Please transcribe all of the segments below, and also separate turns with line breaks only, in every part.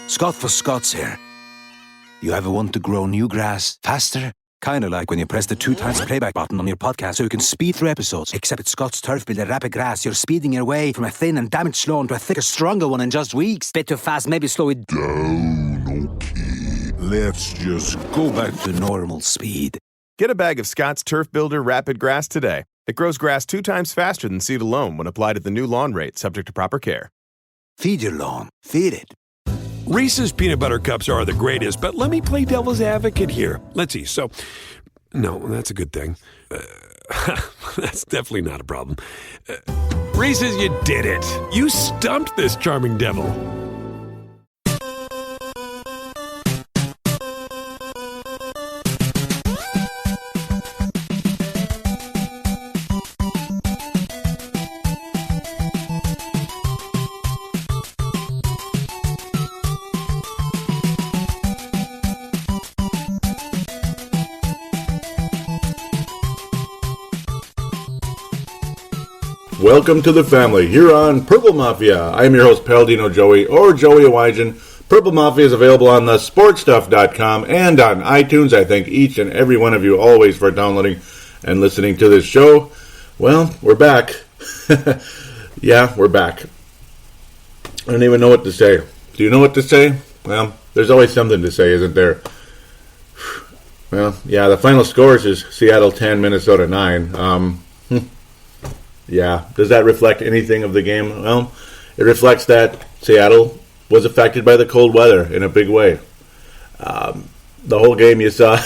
Scott for Scots here. You ever want to grow new grass faster? Kinda like when you press the 2x playback button on your podcast so you can speed through episodes. Except at Scott's Turf Builder Rapid Grass, you're speeding your way from a thin and damaged lawn to a thicker, stronger one in just weeks. Bit too fast, maybe slow it down, okay. Let's just go back to normal speed.
Get a bag of Scott's Turf Builder Rapid Grass today. It grows grass 2 times faster than seed alone when applied at the new lawn rate, subject to proper care.
Feed your lawn. Feed it.
Reese's Peanut Butter Cups are the greatest, but let me play devil's advocate here. Let's see. So, no, that's a good thing. That's definitely not a problem. Reese's, you did it. You stumped this charming devil.
Welcome to the family here on Purple Mafia. I am your host, Paladino Joey, or Joey Awajan. Purple Mafia is available on the sportstuff.com and on iTunes. I thank each and every one of you always for downloading and listening to this show. Well, we're back. Yeah, we're back. I don't even know what to say. Do you know what to say? Well, there's always something to say, isn't there? Well, yeah, the final scores is Seattle 10, Minnesota 9. Yeah, does that reflect anything of the game? Well, it reflects that Seattle was affected by the cold weather in a big way. The whole game you saw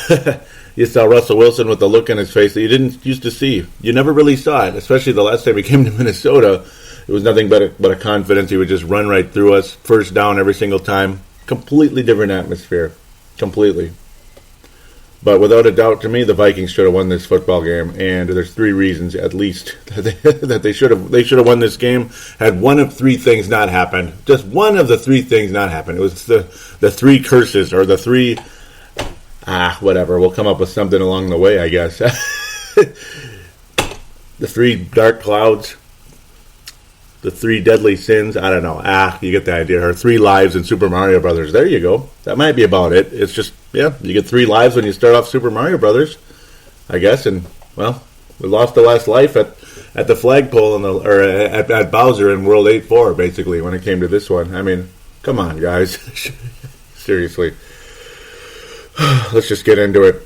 you saw Russell Wilson with the look in his face that you didn't used to see. You never really saw it, especially the last time he came to Minnesota. It was nothing but a confidence. He would just run right through us, first down every single time. Completely different atmosphere. Completely. But without a doubt, to me, the Vikings should have won this football game, and there's 3 reasons at least that they should have won this game. Had one of 3 things not happened, just one of the 3 things not happened. It was the 3 curses, or the 3 whatever. We'll come up with something along the way, I guess. The 3 dark clouds, the 3 deadly sins. I don't know. You get the idea. Or 3 lives in Super Mario Brothers. There you go. That might be about it. It's just, yeah, you get 3 lives when you start off Super Mario Brothers, I guess. And, well, we lost the last life at the flagpole at Bowser in World 8-4, basically, when it came to this one. I mean, come on, guys. Seriously. Let's just get into it.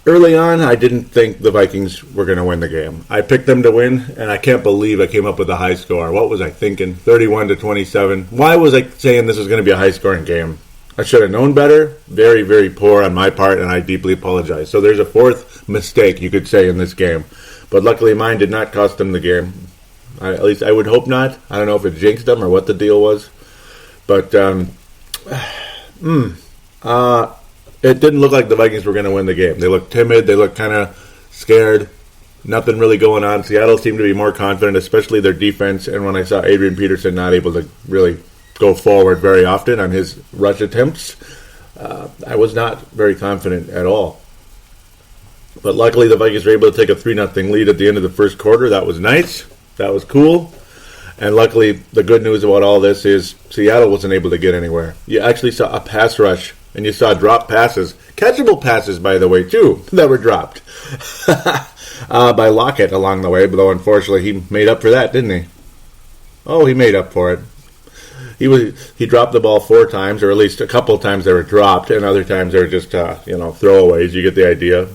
Early on, I didn't think the Vikings were going to win the game. I picked them to win, and I can't believe I came up with a high score. What was I thinking? 31-27. Why was I saying this was going to be a high-scoring game? I should have known better. Very, very poor on my part, and I deeply apologize. So there's a 4th mistake, you could say, in this game. But luckily, mine did not cost them the game. At least I would hope not. I don't know if it jinxed them or what the deal was. But, it didn't look like the Vikings were going to win the game. They looked timid. They looked kind of scared. Nothing really going on. Seattle seemed to be more confident, especially their defense. And when I saw Adrian Peterson not able to really go forward very often on his rush attempts, I was not very confident at all. But luckily, the Vikings were able to take a 3-0 lead at the end of the first quarter. That was nice. That was cool. And luckily, the good news about all this is Seattle wasn't able to get anywhere. You actually saw a pass rush. And you saw drop passes, catchable passes, by the way, too, that were dropped by Lockett along the way. But though, unfortunately, he made up for that, didn't he? Oh, he made up for it. He dropped the ball 4 times, or at least a couple of times they were dropped, and other times they were just throwaways. You get the idea.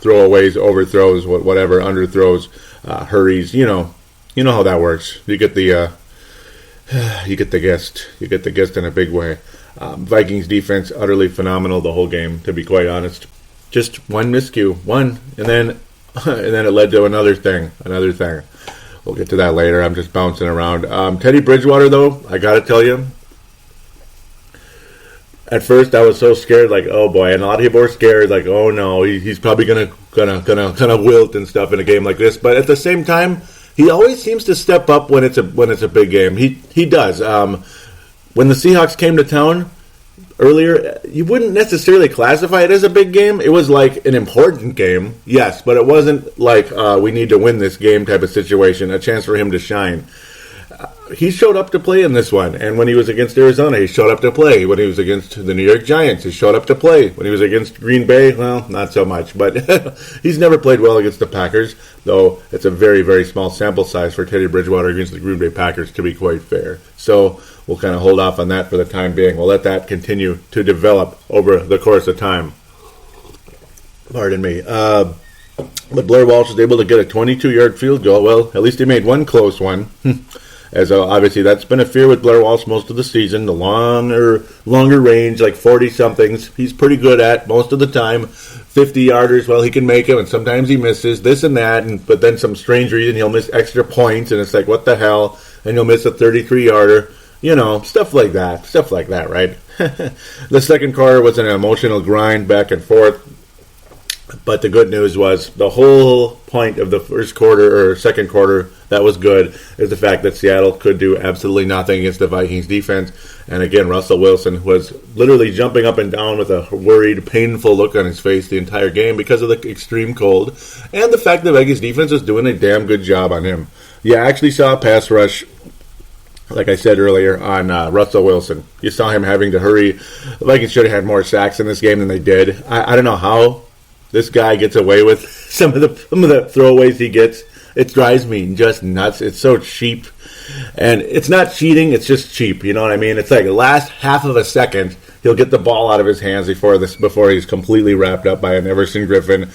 Throwaways, overthrows, whatever, underthrows, hurries. You know how that works. You get the guest. You get the guest in a big way. Vikings defense, utterly phenomenal the whole game, to be quite honest. Just one miscue, and then it led to another thing. We'll get to that later. I'm just bouncing around. Teddy Bridgewater, though, I got to tell you, at first I was so scared, like, oh boy, and a lot of people were scared, like, oh no, he's probably gonna wilt and stuff in a game like this. But at the same time, he always seems to step up when it's a big game. He does. When the Seahawks came to town earlier, you wouldn't necessarily classify it as a big game. It was like an important game, yes, but it wasn't like we need to win this game type of situation, a chance for him to shine. he showed up to play in this one. And when he was against Arizona, he showed up to play. When he was against the New York Giants, he showed up to play. When he was against Green Bay, well, not so much. But he's never played well against the Packers, though it's a very, very small sample size for Teddy Bridgewater against the Green Bay Packers, to be quite fair. So we'll kind of hold off on that for the time being. We'll let that continue to develop over the course of time. Pardon me. But Blair Walsh was able to get a 22-yard field goal. Well, at least he made one close one. As obviously that's been a fear with Blair Walsh most of the season. The longer range, like 40-somethings, he's pretty good at most of the time. 50-yarders, well, he can make them, and sometimes he misses this and that. But then some strange reason he'll miss extra points, and it's like, what the hell? And he'll miss a 33-yarder. You know, stuff like that. Stuff like that, right? The second quarter was an emotional grind back and forth. But the good news was the whole point of the first quarter or second quarter that was good is the fact that Seattle could do absolutely nothing against the Vikings defense. And again, Russell Wilson was literally jumping up and down with a worried, painful look on his face the entire game because of the extreme cold and the fact the Vikings defense is doing a damn good job on him. You actually saw a pass rush, like I said earlier, on Russell Wilson. You saw him having to hurry. The Vikings should have had more sacks in this game than they did. I don't know how this guy gets away with some of the throwaways he gets. It drives me just nuts. It's so cheap. And it's not cheating, it's just cheap. You know what I mean? It's like the last half of a second, he'll get the ball out of his hands before he's completely wrapped up by an Everson Griffin,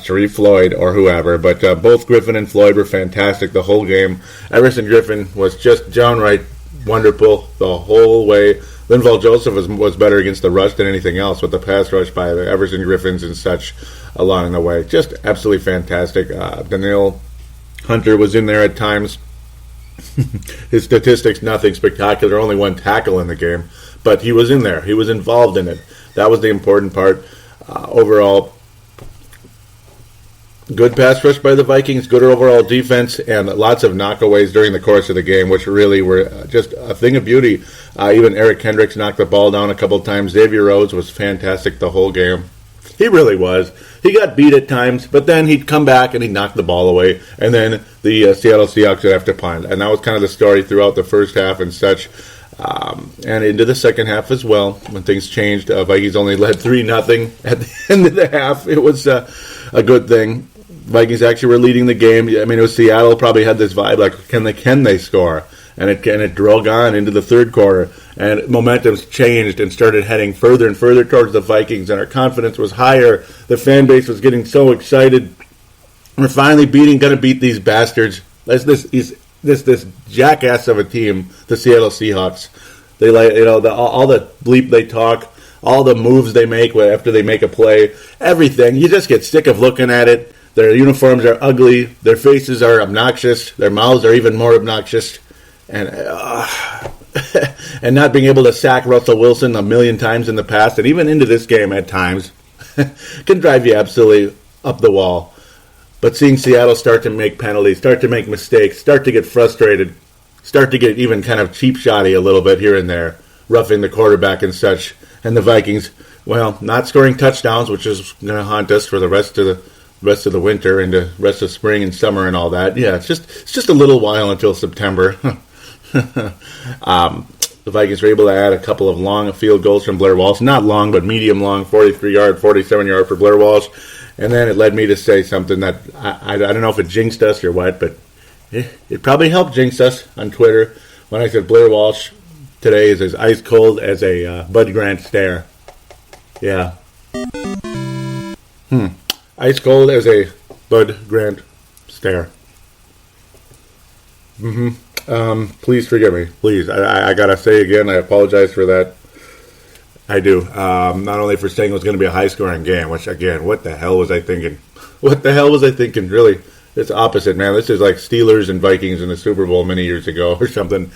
Sharif Floyd, or whoever. But both Griffin and Floyd were fantastic the whole game. Everson Griffin was just downright wonderful the whole way. Linval Joseph was better against the rush than anything else, with the pass rush by the Everson Griffins and such along the way. Just absolutely fantastic. Daniil Hunter was in there at times. His statistics, nothing spectacular, only one tackle in the game. But he was in there. He was involved in it. That was the important part. Overall, good pass rush by the Vikings, good overall defense, and lots of knockaways during the course of the game, which really were just a thing of beauty. Even Eric Kendricks knocked the ball down a couple of times. Xavier Rhodes was fantastic the whole game. He really was. He got beat at times, but then he'd come back and he'd knock the ball away, and then the Seattle Seahawks would have to punt. And that was kind of the story throughout the first half and such. And into the second half as well, when things changed. Vikings only led 3-0 at the end of the half. It was a good thing. Vikings actually were leading the game. I mean, it was Seattle probably had this vibe like, can they score? And it drug on into the third quarter. And momentum's changed and started heading further and further towards the Vikings. And our confidence was higher. The fan base was getting so excited. We're finally going to beat these bastards. This jackass of a team, the Seattle Seahawks. They all the bleep they talk, all the moves they make after they make a play, everything. You just get sick of looking at it. Their uniforms are ugly. Their faces are obnoxious. Their mouths are even more obnoxious. And and not being able to sack Russell Wilson a million times in the past, and even into this game at times, can drive you absolutely up the wall. But seeing Seattle start to make penalties, start to make mistakes, start to get frustrated, start to get even kind of cheap-shotty a little bit here and there, roughing the quarterback and such, and the Vikings, well, not scoring touchdowns, which is going to haunt us for the rest of the winter and the rest of spring and summer and all that. Yeah, it's just a little while until September. The Vikings were able to add a couple of long field goals from Blair Walsh. Not long, but medium long, 43-yard, 47-yard for Blair Walsh. And then it led me to say something that I don't know if it jinxed us or what, but it probably helped jinx us on Twitter when I said Blair Walsh today is as ice cold as a Bud Grant stare. Yeah. Ice cold as a Bud Grant stare. Please forgive me. Please. I gotta say again, I apologize for that. I do. Not only for saying it was going to be a high-scoring game, which, again, what the hell was I thinking? Really, it's opposite, man. This is like Steelers and Vikings in the Super Bowl many years ago or something.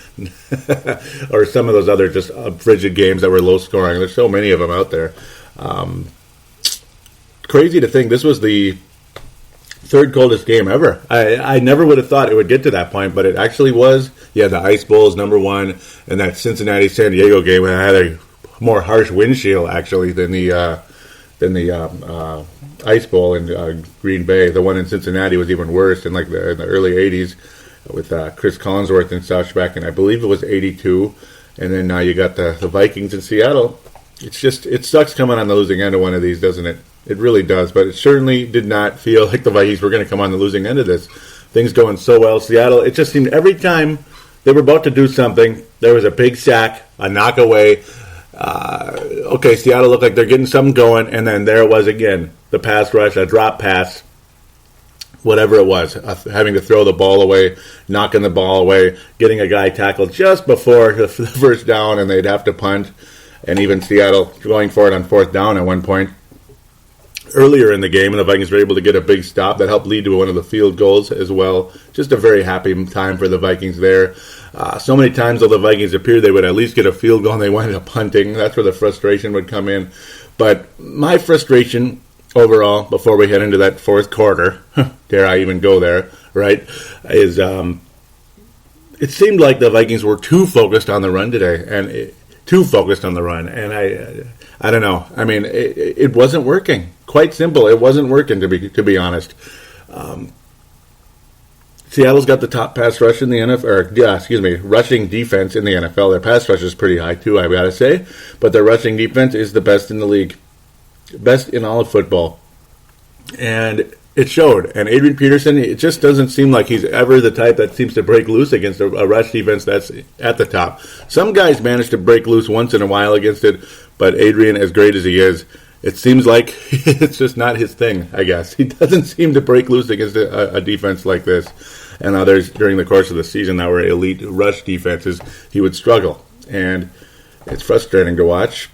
Or some of those other just frigid games that were low-scoring. There's so many of them out there. Crazy to think this was the third coldest game ever. I never would have thought it would get to that point, but it actually was. Yeah, the Ice Bowl is number one, and that Cincinnati-San Diego game had a more harsh wind chill actually than the Ice Bowl in Green Bay. The one in Cincinnati was even worse in the early '80s, with Chris Collinsworth and such back in, I believe it was 82. And then now you got the Vikings in Seattle. It sucks coming on the losing end of one of these, doesn't it? It really does. But it certainly did not feel like the Vikings were going to come on the losing end of this. Things going so well. Seattle, it just seemed every time they were about to do something, there was a big sack, a knock away. Okay, Seattle looked like they're getting something going, and then there it was again. The pass rush, a drop pass, whatever it was, having to throw the ball away, knocking the ball away, getting a guy tackled just before the first down, and they'd have to punt. And even Seattle going for it on fourth down at one point earlier in the game, and the Vikings were able to get a big stop that helped lead to one of the field goals as well. Just a very happy time for the Vikings there. So many times, though, the Vikings appeared they would at least get a field goal, and they went up punting. That's where the frustration would come in. But my frustration overall, before we head into that fourth quarter, dare I even go there, right, is it seemed like the Vikings were too focused on the run today, and too focused on the run, and I don't know. I mean, it wasn't working. Quite simple, it wasn't working, to be honest. Seattle's got the top pass rush in the NFL, rushing defense in the NFL. Their pass rush is pretty high too, I've got to say, but their rushing defense is the best in the league, best in all of football, and it showed. And Adrian Peterson, it just doesn't seem like he's ever the type that seems to break loose against a rush defense that's at the top. Some guys manage to break loose once in a while against it, but Adrian, as great as he is, it seems like it's just not his thing, I guess. He doesn't seem to break loose against a defense like this. And others during the course of the season that were elite rush defenses, he would struggle. And it's frustrating to watch.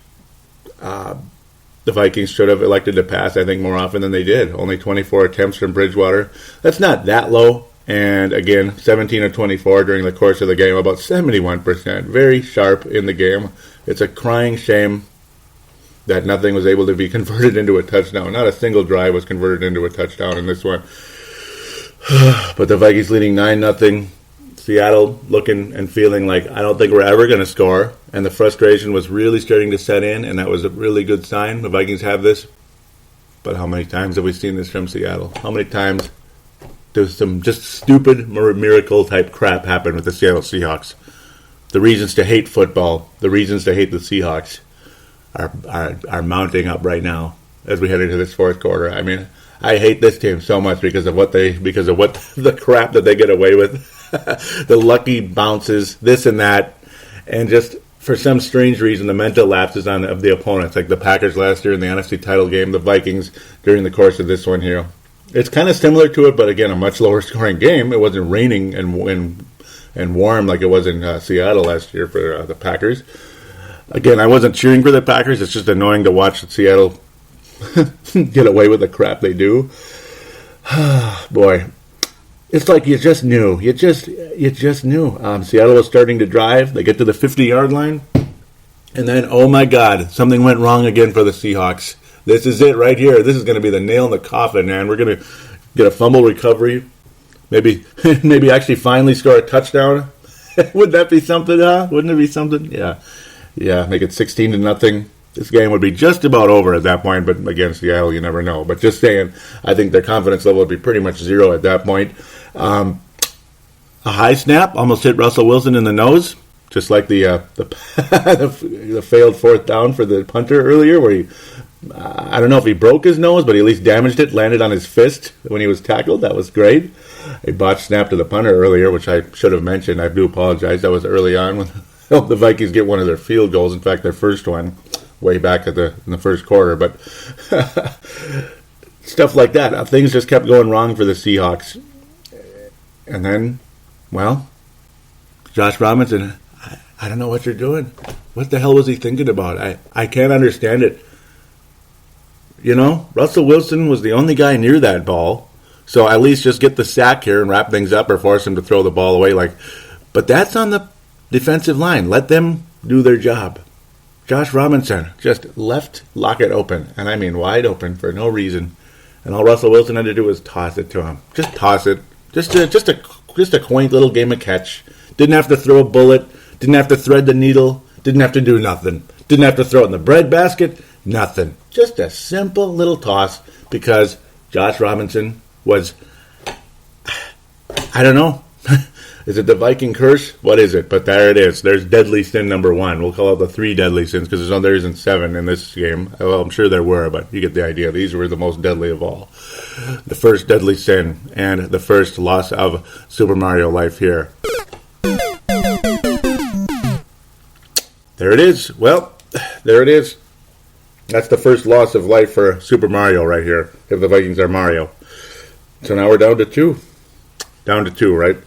The Vikings should have elected to pass, I think, more often than they did. Only 24 attempts from Bridgewater. That's not that low. And again, 17 of 24 during the course of the game, about 71%. Very sharp in the game. It's a crying shame that nothing was able to be converted into a touchdown. Not a single drive was converted into a touchdown in this one. But the Vikings leading 9-0. Seattle looking and feeling like, I don't think we're ever going to score. And the frustration was really starting to set in, and that was a really good sign. The Vikings have this. But how many times have we seen this from Seattle? How many times does some just stupid miracle-type crap happen with the Seattle Seahawks? The reasons to hate football, the reasons to hate the Seahawks are mounting up right now as we head into this fourth quarter. I mean, I hate this team so much because of what the crap that they get away with. The lucky bounces, this and that, and just for some strange reason, the mental lapses of the opponents, like the Packers last year in the NFC title game, the Vikings during the course of this one here. It's kind of similar to it, but again, a much lower scoring game. It wasn't raining and warm like it was in Seattle last year for the Packers. Again, I wasn't cheering for the Packers. It's just annoying to watch Seattle get away with the crap they do. Boy. It's like you just knew. You just knew. Seattle was starting to drive. They get to the 50-yard line. And then, oh my God, something went wrong again for the Seahawks. This is it right here. This is going to be the nail in the coffin, man. We're going to get a fumble recovery. Maybe actually finally score a touchdown. Wouldn't that be something, huh? Wouldn't it be something? Yeah. Make it 16-0. This game would be just about over at that point, but against Seattle, you never know. But just saying, I think their confidence level would be pretty much zero at that point. A high snap almost hit Russell Wilson in the nose, just like the failed fourth down for the punter earlier, where he, I don't know if he broke his nose, but he at least damaged it, landed on his fist when he was tackled. That was great. A botched snap to the punter earlier, which I should have mentioned. I do apologize. That was early on when the Vikings get one of their field goals. In fact, their first one. Way back in the first quarter, but stuff like that. Things just kept going wrong for the Seahawks. And then, well, Josh Robinson, I don't know what you're doing. What the hell was he thinking about? I can't understand it. You know, Russell Wilson was the only guy near that ball, so at least just get the sack here and wrap things up or force him to throw the ball away. But that's on the defensive line. Let them do their job. Josh Robinson just left Lockett open, and I mean wide open for no reason. And all Russell Wilson had to do was toss it to him. Just toss it. Just a quaint little game of catch. Didn't have to throw a bullet. Didn't have to thread the needle. Didn't have to do nothing. Didn't have to throw it in the bread basket. Nothing. Just a simple little toss because Josh Robinson was, I don't know. Is it the Viking curse? What is it? But there it is. There's deadly sin number 1. We'll call it the 3 deadly sins because there isn't 7 in this game. Well, I'm sure there were, but you get the idea. These were the most deadly of all. The first deadly sin and the first loss of Super Mario life here. There it is. Well, there it is. That's the first loss of life for Super Mario right here, if the Vikings are Mario. So now we're down to 2. Down to 2, right?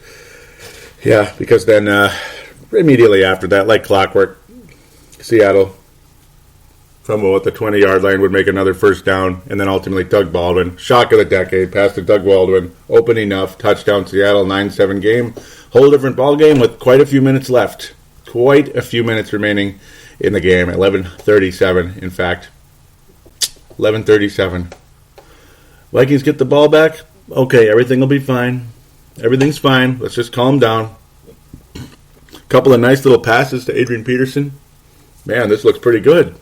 Yeah, because then immediately after that, like clockwork, Seattle from about the 20-yard line would make another first down, and then ultimately Doug Baldwin, shock of the decade, pass to Doug Baldwin, open enough, touchdown Seattle, 9-7 game. Whole different ball game with quite a few minutes left. Quite a few minutes remaining in the game, 11:37 in fact. 11:37. Vikings get the ball back. Okay, everything will be fine. Everything's fine. Let's just calm down. Couple of nice little passes to Adrian Peterson. Man, this looks pretty good.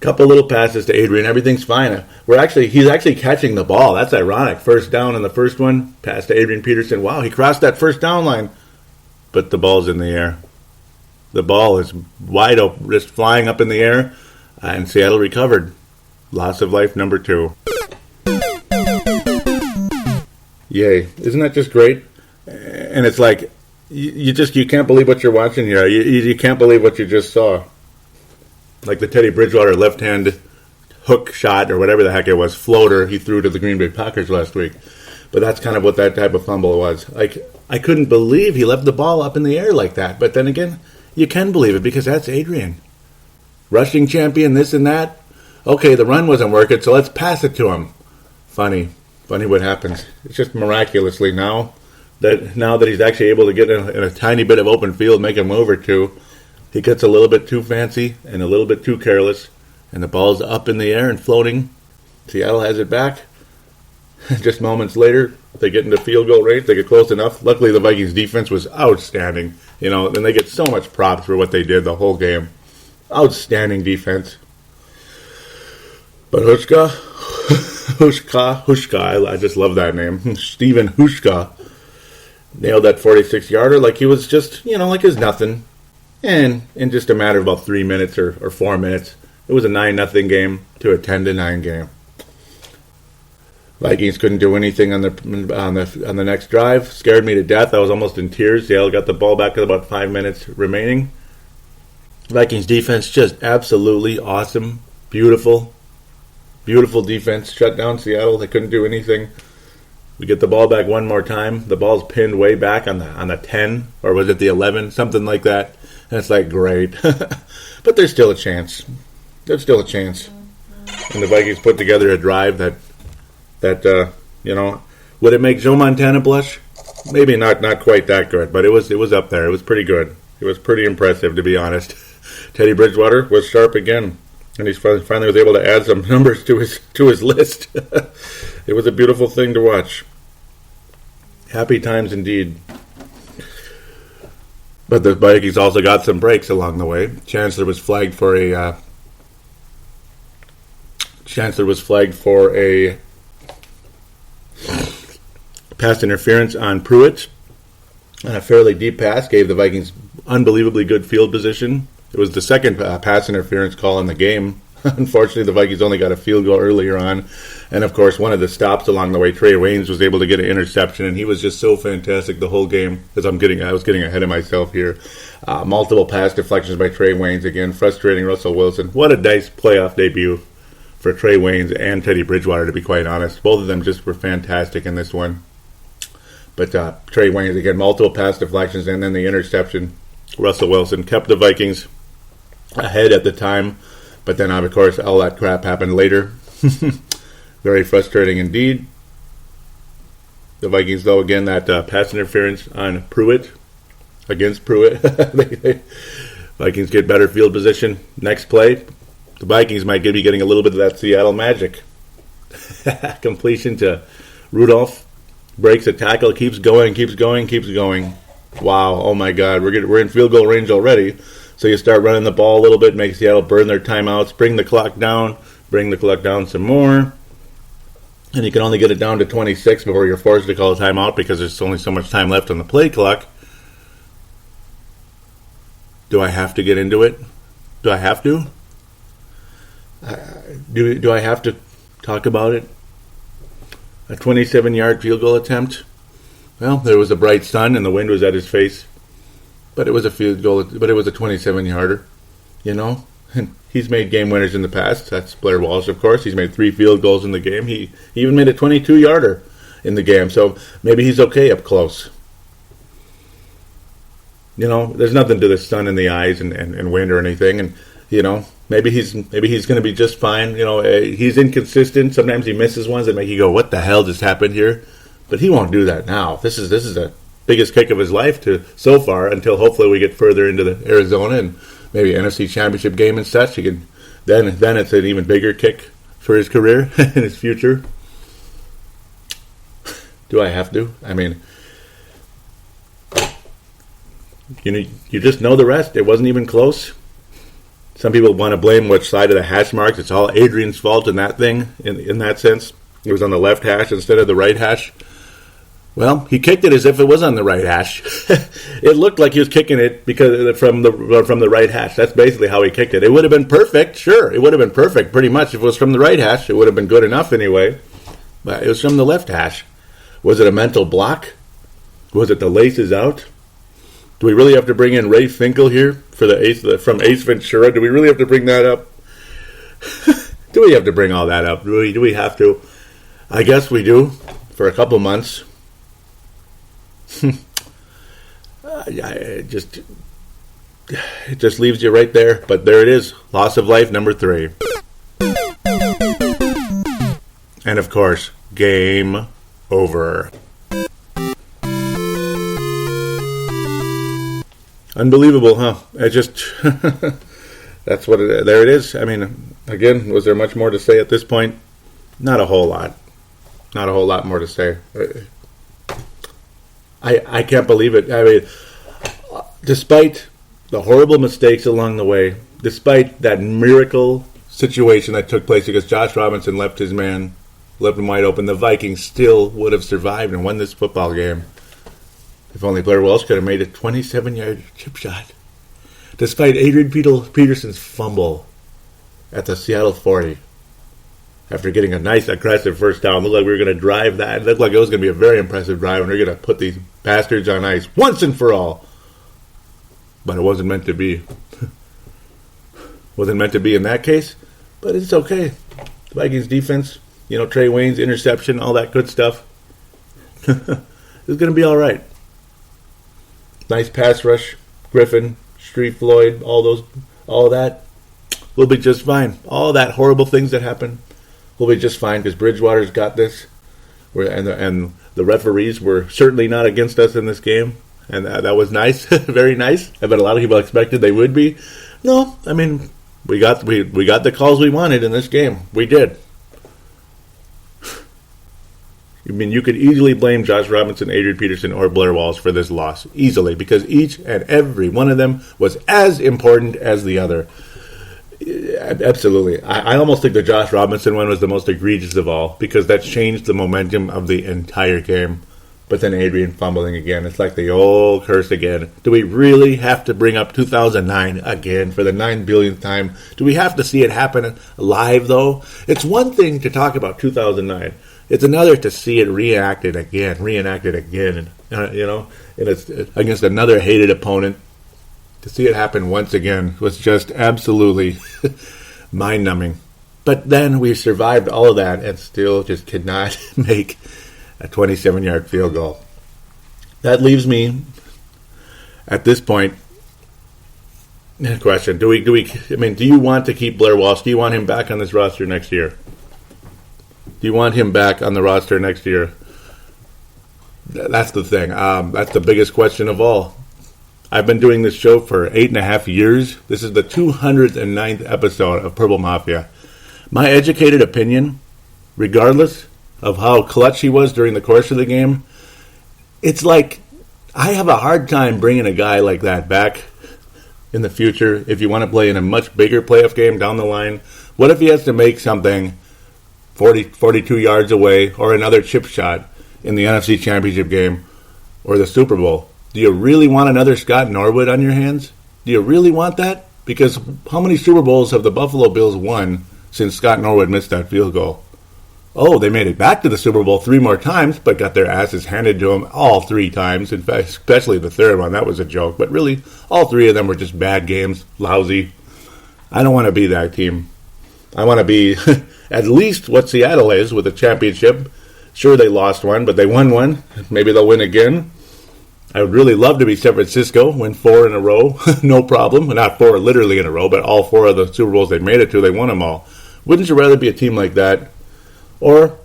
Couple little passes to Adrian. Everything's fine. He's actually catching the ball. That's ironic. First down in the first one. Pass to Adrian Peterson. Wow, he crossed that first down line. But the ball's in the air. The ball is wide open, just flying up in the air. And Seattle recovered. Loss of life number 2. Yay. Isn't that just great? And it's like, you can't believe what you're watching here. You can't believe what you just saw. Like the Teddy Bridgewater left-hand hook shot, or whatever the heck it was, floater he threw to the Green Bay Packers last week. But that's kind of what that type of fumble was. Like, I couldn't believe he left the ball up in the air like that. But then again, you can believe it because that's Adrian. Rushing champion, this and that. Okay, the run wasn't working, so let's pass it to him. Funny what happens. It's just miraculously now that he's actually able to get in a tiny bit of open field, make a move or two, he gets a little bit too fancy and a little bit too careless, and the ball's up in the air and floating. Seattle has it back. Just moments later, they get into field goal range. They get close enough. Luckily, the Vikings defense was outstanding. And they get so much props for what they did the whole game. Outstanding defense. But Hushka, I just love that name. Steven Hushka nailed that 46-yarder like he was just, like it's nothing. And in just a matter of about 3 minutes or 4 minutes, it was a 9-0 game to a 10-9 game. Vikings couldn't do anything on the next drive. Scared me to death. I was almost in tears. Seattle got the ball back with about 5 minutes remaining. Vikings defense just absolutely awesome. Beautiful defense. Shut down Seattle. They couldn't do anything. We get the ball back one more time. The ball's pinned way back on the 10, or was it the 11? Something like that. And it's like, great. But there's still a chance. There's still a chance. And the Vikings put together a drive that would it make Joe Montana blush? Maybe not quite that good, but it was up there. It was pretty good. It was pretty impressive, to be honest. Teddy Bridgewater was sharp again, and he finally was able to add some numbers to his list. It was a beautiful thing to watch. Happy times indeed. But the Vikings also got some breaks along the way. Chancellor was flagged for a pass interference on Pruitt. And a fairly deep pass gave the Vikings unbelievably good field position. It was the second pass interference call in the game. Unfortunately, the Vikings only got a field goal earlier on. And, of course, one of the stops along the way, Trey Waynes was able to get an interception, and he was just so fantastic the whole game. As I was getting ahead of myself here. Multiple pass deflections by Trey Waynes, again, frustrating Russell Wilson. What a nice playoff debut for Trey Waynes and Teddy Bridgewater, to be quite honest. Both of them just were fantastic in this one. But Trey Waynes, again, multiple pass deflections, and then the interception. Russell Wilson kept the Vikings ahead at the time. But then, of course, all that crap happened later. Very frustrating indeed. The Vikings, though, again, that pass interference on Pruitt, against Pruitt. Vikings get better field position. Next play, the Vikings might be getting a little bit of that Seattle magic. Completion to Rudolph. Breaks a tackle, keeps going. Wow, oh my God, we're in field goal range already. So you start running the ball a little bit, make Seattle burn their timeouts, bring the clock down some more. and you can only get it down to 26 before you're forced to call a timeout because there's only so much time left on the play clock. Do I have to get into it? Do I have to? Do I have to talk about it? A 27-yard field goal attempt? Well, there was a bright sun and the wind was at his face. But it was a field goal, but it was a 27-yarder, you know? And he's made game winners in the past. That's Blair Walsh, of course. He's made 3 field goals in the game. He even made a 22-yarder in the game. So maybe he's okay up close. You know, there's nothing to the sun in the eyes and wind or anything. And, you know, maybe he's going to be just fine. You know, he's inconsistent. Sometimes he misses ones that make you go, what the hell just happened here? But he won't do that now. This is the biggest kick of his life so far until hopefully we get further into the Arizona and maybe NFC Championship game and such. He can then it's an even bigger kick for his career and his future. Do I have to? I mean, you just know the rest. It wasn't even close. Some people want to blame which side of the hash marks. It's all Adrian's fault in that thing. In that sense, it was on the left hash instead of the right hash. Well, he kicked it as if it was on the right hash. It looked like he was kicking it because from the right hash. That's basically how he kicked it. It would have been perfect, sure. It would have been perfect, pretty much. If it was from the right hash, it would have been good enough anyway. But it was from the left hash. Was it a mental block? Was it the laces out? Do we really have to bring in Ray Finkel here for from Ace Ventura? Do we really have to bring that up? Do we have to bring all that up? Do we have to? I guess we do for a couple months. It just leaves you right there. But there it is. Loss of life number 3. And of course, game over. Unbelievable, huh? I just that's what there it is. I mean, again, was there much more to say at this point? Not a whole lot. Not a whole lot more to say. I can't believe it. I mean, despite the horrible mistakes along the way, despite that miracle situation that took place because Josh Robinson left him wide open, the Vikings still would have survived and won this football game. If only Blair Walsh could have made a 27-yard chip shot. Despite Adrian Peterson's fumble at the Seattle 40. After getting a nice, aggressive first down. Looked like we were going to drive that. It looked like it was going to be a very impressive drive, and we're going to put these bastards on ice once and for all. But it wasn't meant to be. Wasn't meant to be in that case, but it's okay. The Vikings defense, Trey Wayne's interception, all that good stuff. It's going to be all right. Nice pass rush. Griffin, Street Floyd, all that. We'll be just fine. All that horrible things that happen. We'll be just fine because Bridgewater's got this. And the referees were certainly not against us in this game. And that was nice. Very nice. I bet a lot of people expected they would be. No, I mean, we got the calls we wanted in this game. We did. I mean, you could easily blame Josh Robinson, Adrian Peterson, or Blair Walsh for this loss. Easily. Because each and every one of them was as important as the other. Absolutely. I almost think the Josh Robinson one was the most egregious of all because that changed the momentum of the entire game. But then Adrian fumbling again. It's like the old curse again. Do we really have to bring up 2009 again for the 9 billionth time? Do we have to see it happen live, though? It's one thing to talk about 2009. It's another to see it reenacted again. And it's against another hated opponent. To see it happen once again was just absolutely mind-numbing. But then we survived all of that and still just could not make a 27-yard field goal. That leaves me, at this point, a question. Do you want to keep Blair Walsh? Do you want him back on this roster next year? Do you want him back on the roster next year? That's the thing. That's the biggest question of all. I've been doing this show for 8.5 years. This is the 209th episode of Purple Mafia. My educated opinion, regardless of how clutch he was during the course of the game, it's like I have a hard time bringing a guy like that back in the future if you want to play in a much bigger playoff game down the line. What if he has to make something 42 yards away, or another chip shot in the NFC Championship game or the Super Bowl. Do you really want another Scott Norwood on your hands? Do you really want that? Because how many Super Bowls have the Buffalo Bills won since Scott Norwood missed that field goal? Oh, they made it back to the Super Bowl 3 more times, but got their asses handed to them all 3 times. In fact, especially the third one, that was a joke. But really, all 3 of them were just bad games, lousy. I don't want to be that team. I want to be at least what Seattle is with a championship. Sure, they lost one, but they won one. Maybe they'll win again. I would really love to be San Francisco, win 4 in a row, no problem. Not 4 literally in a row, but all 4 of the Super Bowls they made it to, they won them all. Wouldn't you rather be a team like that? Or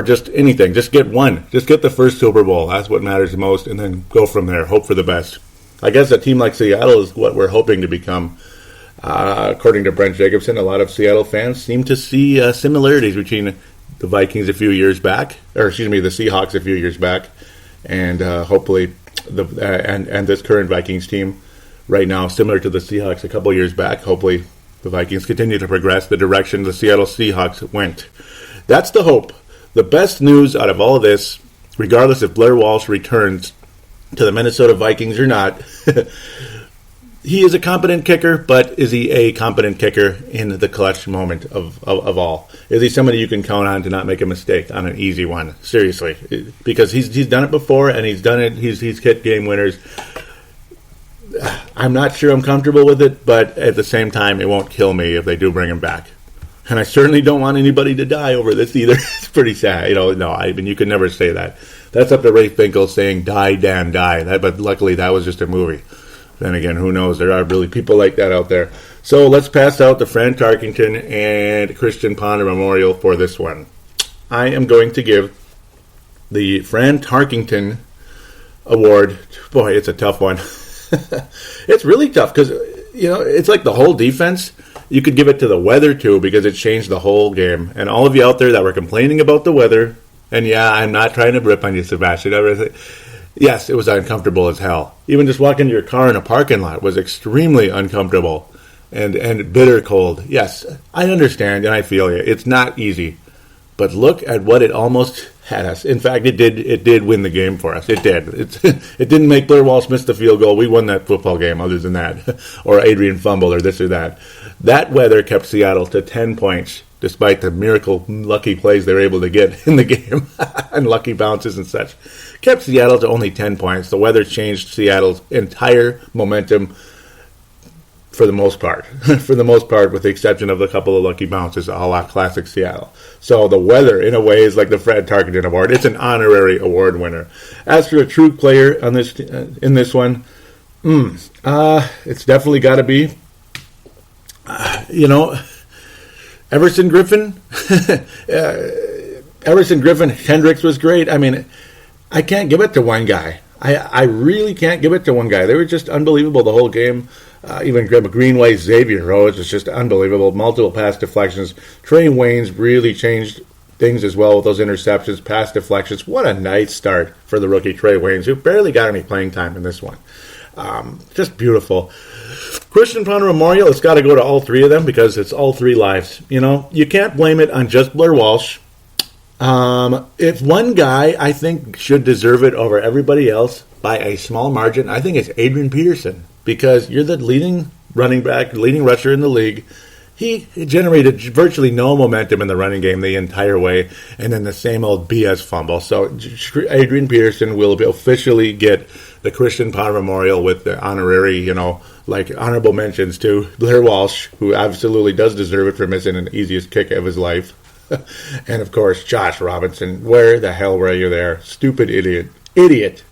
just anything. Just get one. Just get the first Super Bowl. That's what matters the most, and then go from there. Hope for the best. I guess a team like Seattle is what we're hoping to become. According to Brent Jacobson, a lot of Seattle fans seem to see similarities between the Vikings the Seahawks a few years back, and hopefully and this current Vikings team right now, similar to the Seahawks a couple years back. Hopefully the Vikings continue to progress the direction the Seattle Seahawks went. That's the hope. The best news out of all of this, regardless if Blair Walsh returns to the Minnesota Vikings or not, he is a competent kicker, but is he a competent kicker in the clutch moment of all? Is he somebody you can count on to not make a mistake on an easy one? Seriously. Because he's done it before, and he's done it. He's hit game winners. I'm not sure I'm comfortable with it, but at the same time, it won't kill me if they do bring him back. And I certainly don't want anybody to die over this either. It's pretty sad. You could never say that. That's up to Ray Finkel saying, "Die, Dan, die." But luckily, that was just a movie. Then again, who knows? There are really people like that out there. So let's pass out the Fran Tarkenton and Christian Ponder Memorial for this one. I am going to give the Fran Tarkenton Award. Boy, it's a tough one. It's really tough because, it's like the whole defense. You could give it to the weather, too, because it changed the whole game. And all of you out there that were complaining about the weather, and yeah, I'm not trying to rip on you, Sebastian. Yes, it was uncomfortable as hell. Even just walking to your car in a parking lot was extremely uncomfortable and bitter cold. Yes, I understand and I feel you. It's not easy. But look at what it almost had us. In fact, it did win the game for us. It did. It didn't make Blair Walsh miss the field goal. We won that football game other than that. Or Adrian fumbled or this or that. That weather kept Seattle to 10 points, despite the miracle lucky plays they were able to get in the game and lucky bounces and such. Kept Seattle to only 10 points. The weather changed Seattle's entire momentum for the most part. For the most part, with the exception of a couple of lucky bounces, a la classic Seattle. So the weather, in a way, is like the Fred Tarkenton Award. It's an honorary award winner. As for a true player on this in this one, it's definitely got to be, Everson Griffin. Everson Griffin. Hendricks was great. I mean, I can't give it to one guy. I really can't give it to one guy. They were just unbelievable the whole game. Even Greenway, Xavier Rhodes was just unbelievable. Multiple pass deflections. Trey Waynes really changed things as well with those interceptions, pass deflections. What a nice start for the rookie Trey Waynes, who barely got any playing time in this one. Just beautiful. Christian Ponder Memorial, it's got to go to all 3 of them because it's all 3 lives. You can't blame it on just Blair Walsh. If one guy I think should deserve it over everybody else by a small margin, I think it's Adrian Peterson, because you're the leading running back, leading rusher in the league. He generated virtually no momentum in the running game the entire way, and then the same old BS fumble. So Adrian Peterson will officially get the Christian Ponder Memorial with the honorary, honorable mentions to Blair Walsh, who absolutely does deserve it for missing an easiest kick of his life. And, of course, Josh Robinson. Where the hell were you there? Stupid idiot.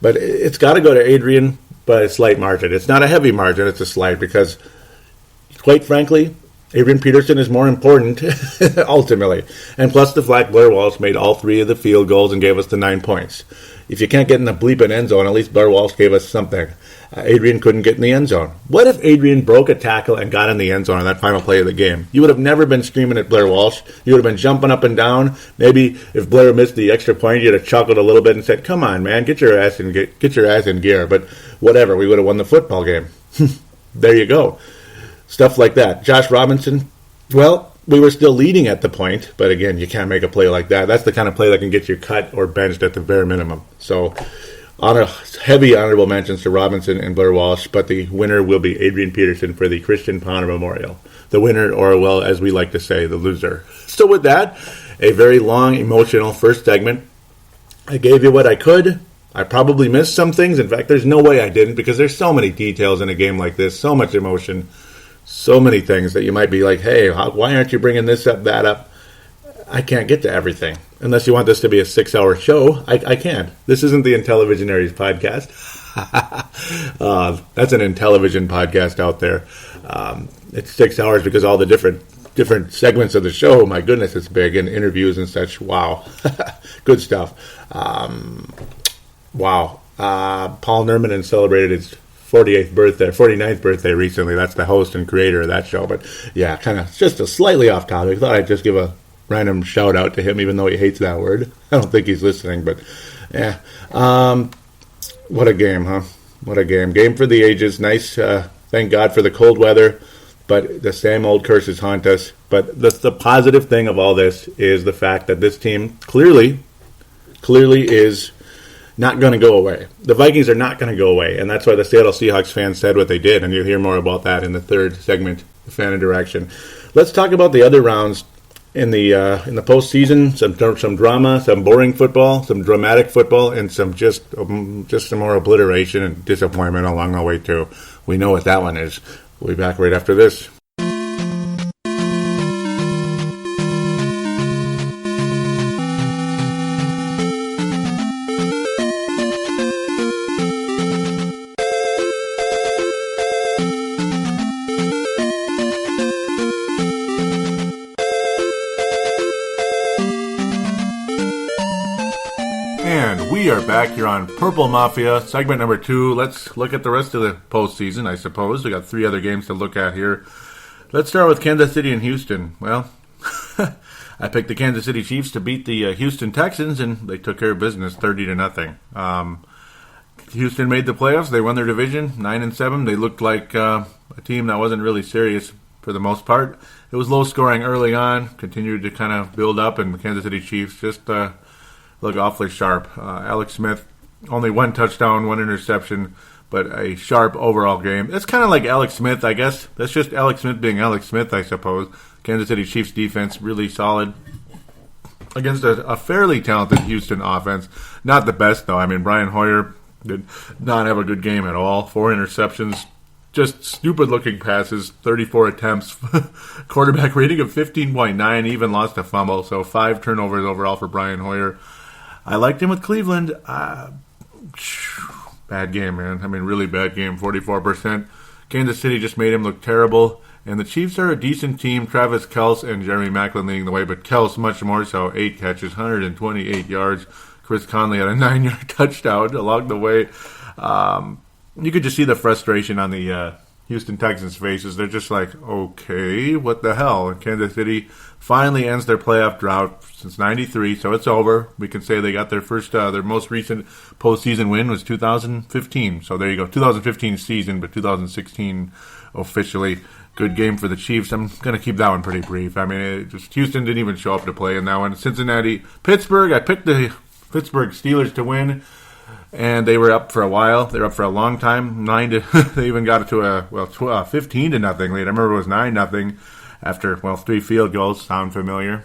But it's got to go to Adrian by a slight margin. It's not a heavy margin. It's a slight because, quite frankly, Adrian Peterson is more important, ultimately. And plus the fact Blair Walsh made all 3 of the field goals and gave us the 9 points. If you can't get in the bleeping end zone, at least Blair Walsh gave us something. Adrian couldn't get in the end zone. What if Adrian broke a tackle and got in the end zone on that final play of the game? You would have never been screaming at Blair Walsh. You would have been jumping up and down. Maybe if Blair missed the extra point, you'd have chuckled a little bit and said, "Come on, man, get your ass in gear." But whatever, we would have won the football game. There you go. Stuff like that. Josh Robinson, Well, we were still leading at the point, but again, you can't make a play like that. That's the kind of play that can get you cut or benched at the bare minimum. So, heavy honorable mentions to Robinson and Blair Walsh, but the winner will be Adrian Peterson for the Christian Ponder Memorial. The winner, or well, as we like to say, the loser. So with that, a very long, emotional first segment. I gave you what I could. I probably missed some things. In fact, there's no way I didn't, because there's so many details in a game like this, so much emotion, so many things that you might be like, hey, why aren't you bringing this up, that up? I can't get to everything. Unless you want this to be a 6-hour show, I can't. This isn't the Intellivisionaries podcast. That's an Intellivision podcast out there. It's 6 hours because all the different segments of the show, my goodness, it's big, and interviews and such. Wow. Good stuff. Wow. Paul Nermanen celebrated his 49th birthday recently. That's the host and creator of that show. But yeah, kind of just a slightly off topic. Thought I'd just give a random shout out to him, even though he hates that word. I don't think he's listening, but yeah. What a game, huh? What a game. Game for the ages. Nice. Thank God for the cold weather. But the same old curses haunt us. But the positive thing of all this is the fact that this team clearly is not going to go away. The Vikings are not going to go away, and that's why the Seattle Seahawks fans said what they did, and you'll hear more about that in the third segment, the fan interaction. Let's talk about the other rounds in the postseason. Some drama, some boring football, some dramatic football, and some just some more obliteration and disappointment along the way too. We know what that one is. We'll be back right after this. We are back here on Purple Mafia, segment number 2. Let's look at the rest of the postseason, I suppose. We got 3 other games to look at here. Let's start with Kansas City and Houston. Well, I picked the Kansas City Chiefs to beat the Houston Texans, and they took care of business 30-0. Houston made the playoffs. They won their division, 9-7. They looked like a team that wasn't really serious for the most part. It was low scoring early on, continued to kind of build up, and the Kansas City Chiefs just look awfully sharp. Alex Smith, only 1 touchdown, 1 interception, but a sharp overall game. It's kind of like Alex Smith, I guess. That's just Alex Smith being Alex Smith, I suppose. Kansas City Chiefs defense really solid against a fairly talented Houston offense. Not the best, though. I mean, Brian Hoyer did not have a good game at all. 4 interceptions, just stupid-looking passes, 34 attempts, quarterback rating of 15.9, even lost a fumble, so 5 turnovers overall for Brian Hoyer. I liked him with Cleveland. Bad game, man. I mean, really bad game, 44%. Kansas City just made him look terrible. And the Chiefs are a decent team. Travis Kelce and Jeremy Maclin leading the way, but Kelce much more so. 8 catches, 128 yards. Chris Conley had a 9-yard touchdown along the way. You could just see the frustration on the Houston Texans' faces. They're just like, okay, what the hell? And Kansas City finally ends their playoff drought since '93, so it's over. We can say they got their their most recent postseason win was 2015. So there you go, 2015 season, but 2016 officially. Good game for the Chiefs. I'm going to keep that one pretty brief. I mean, Houston didn't even show up to play in that one. Pittsburgh, I picked the Pittsburgh Steelers to win. And they were up for a while. They were up for a long time. They even got it to a 15-0 lead. I remember it was 9-0 after 3 field goals. Sound familiar?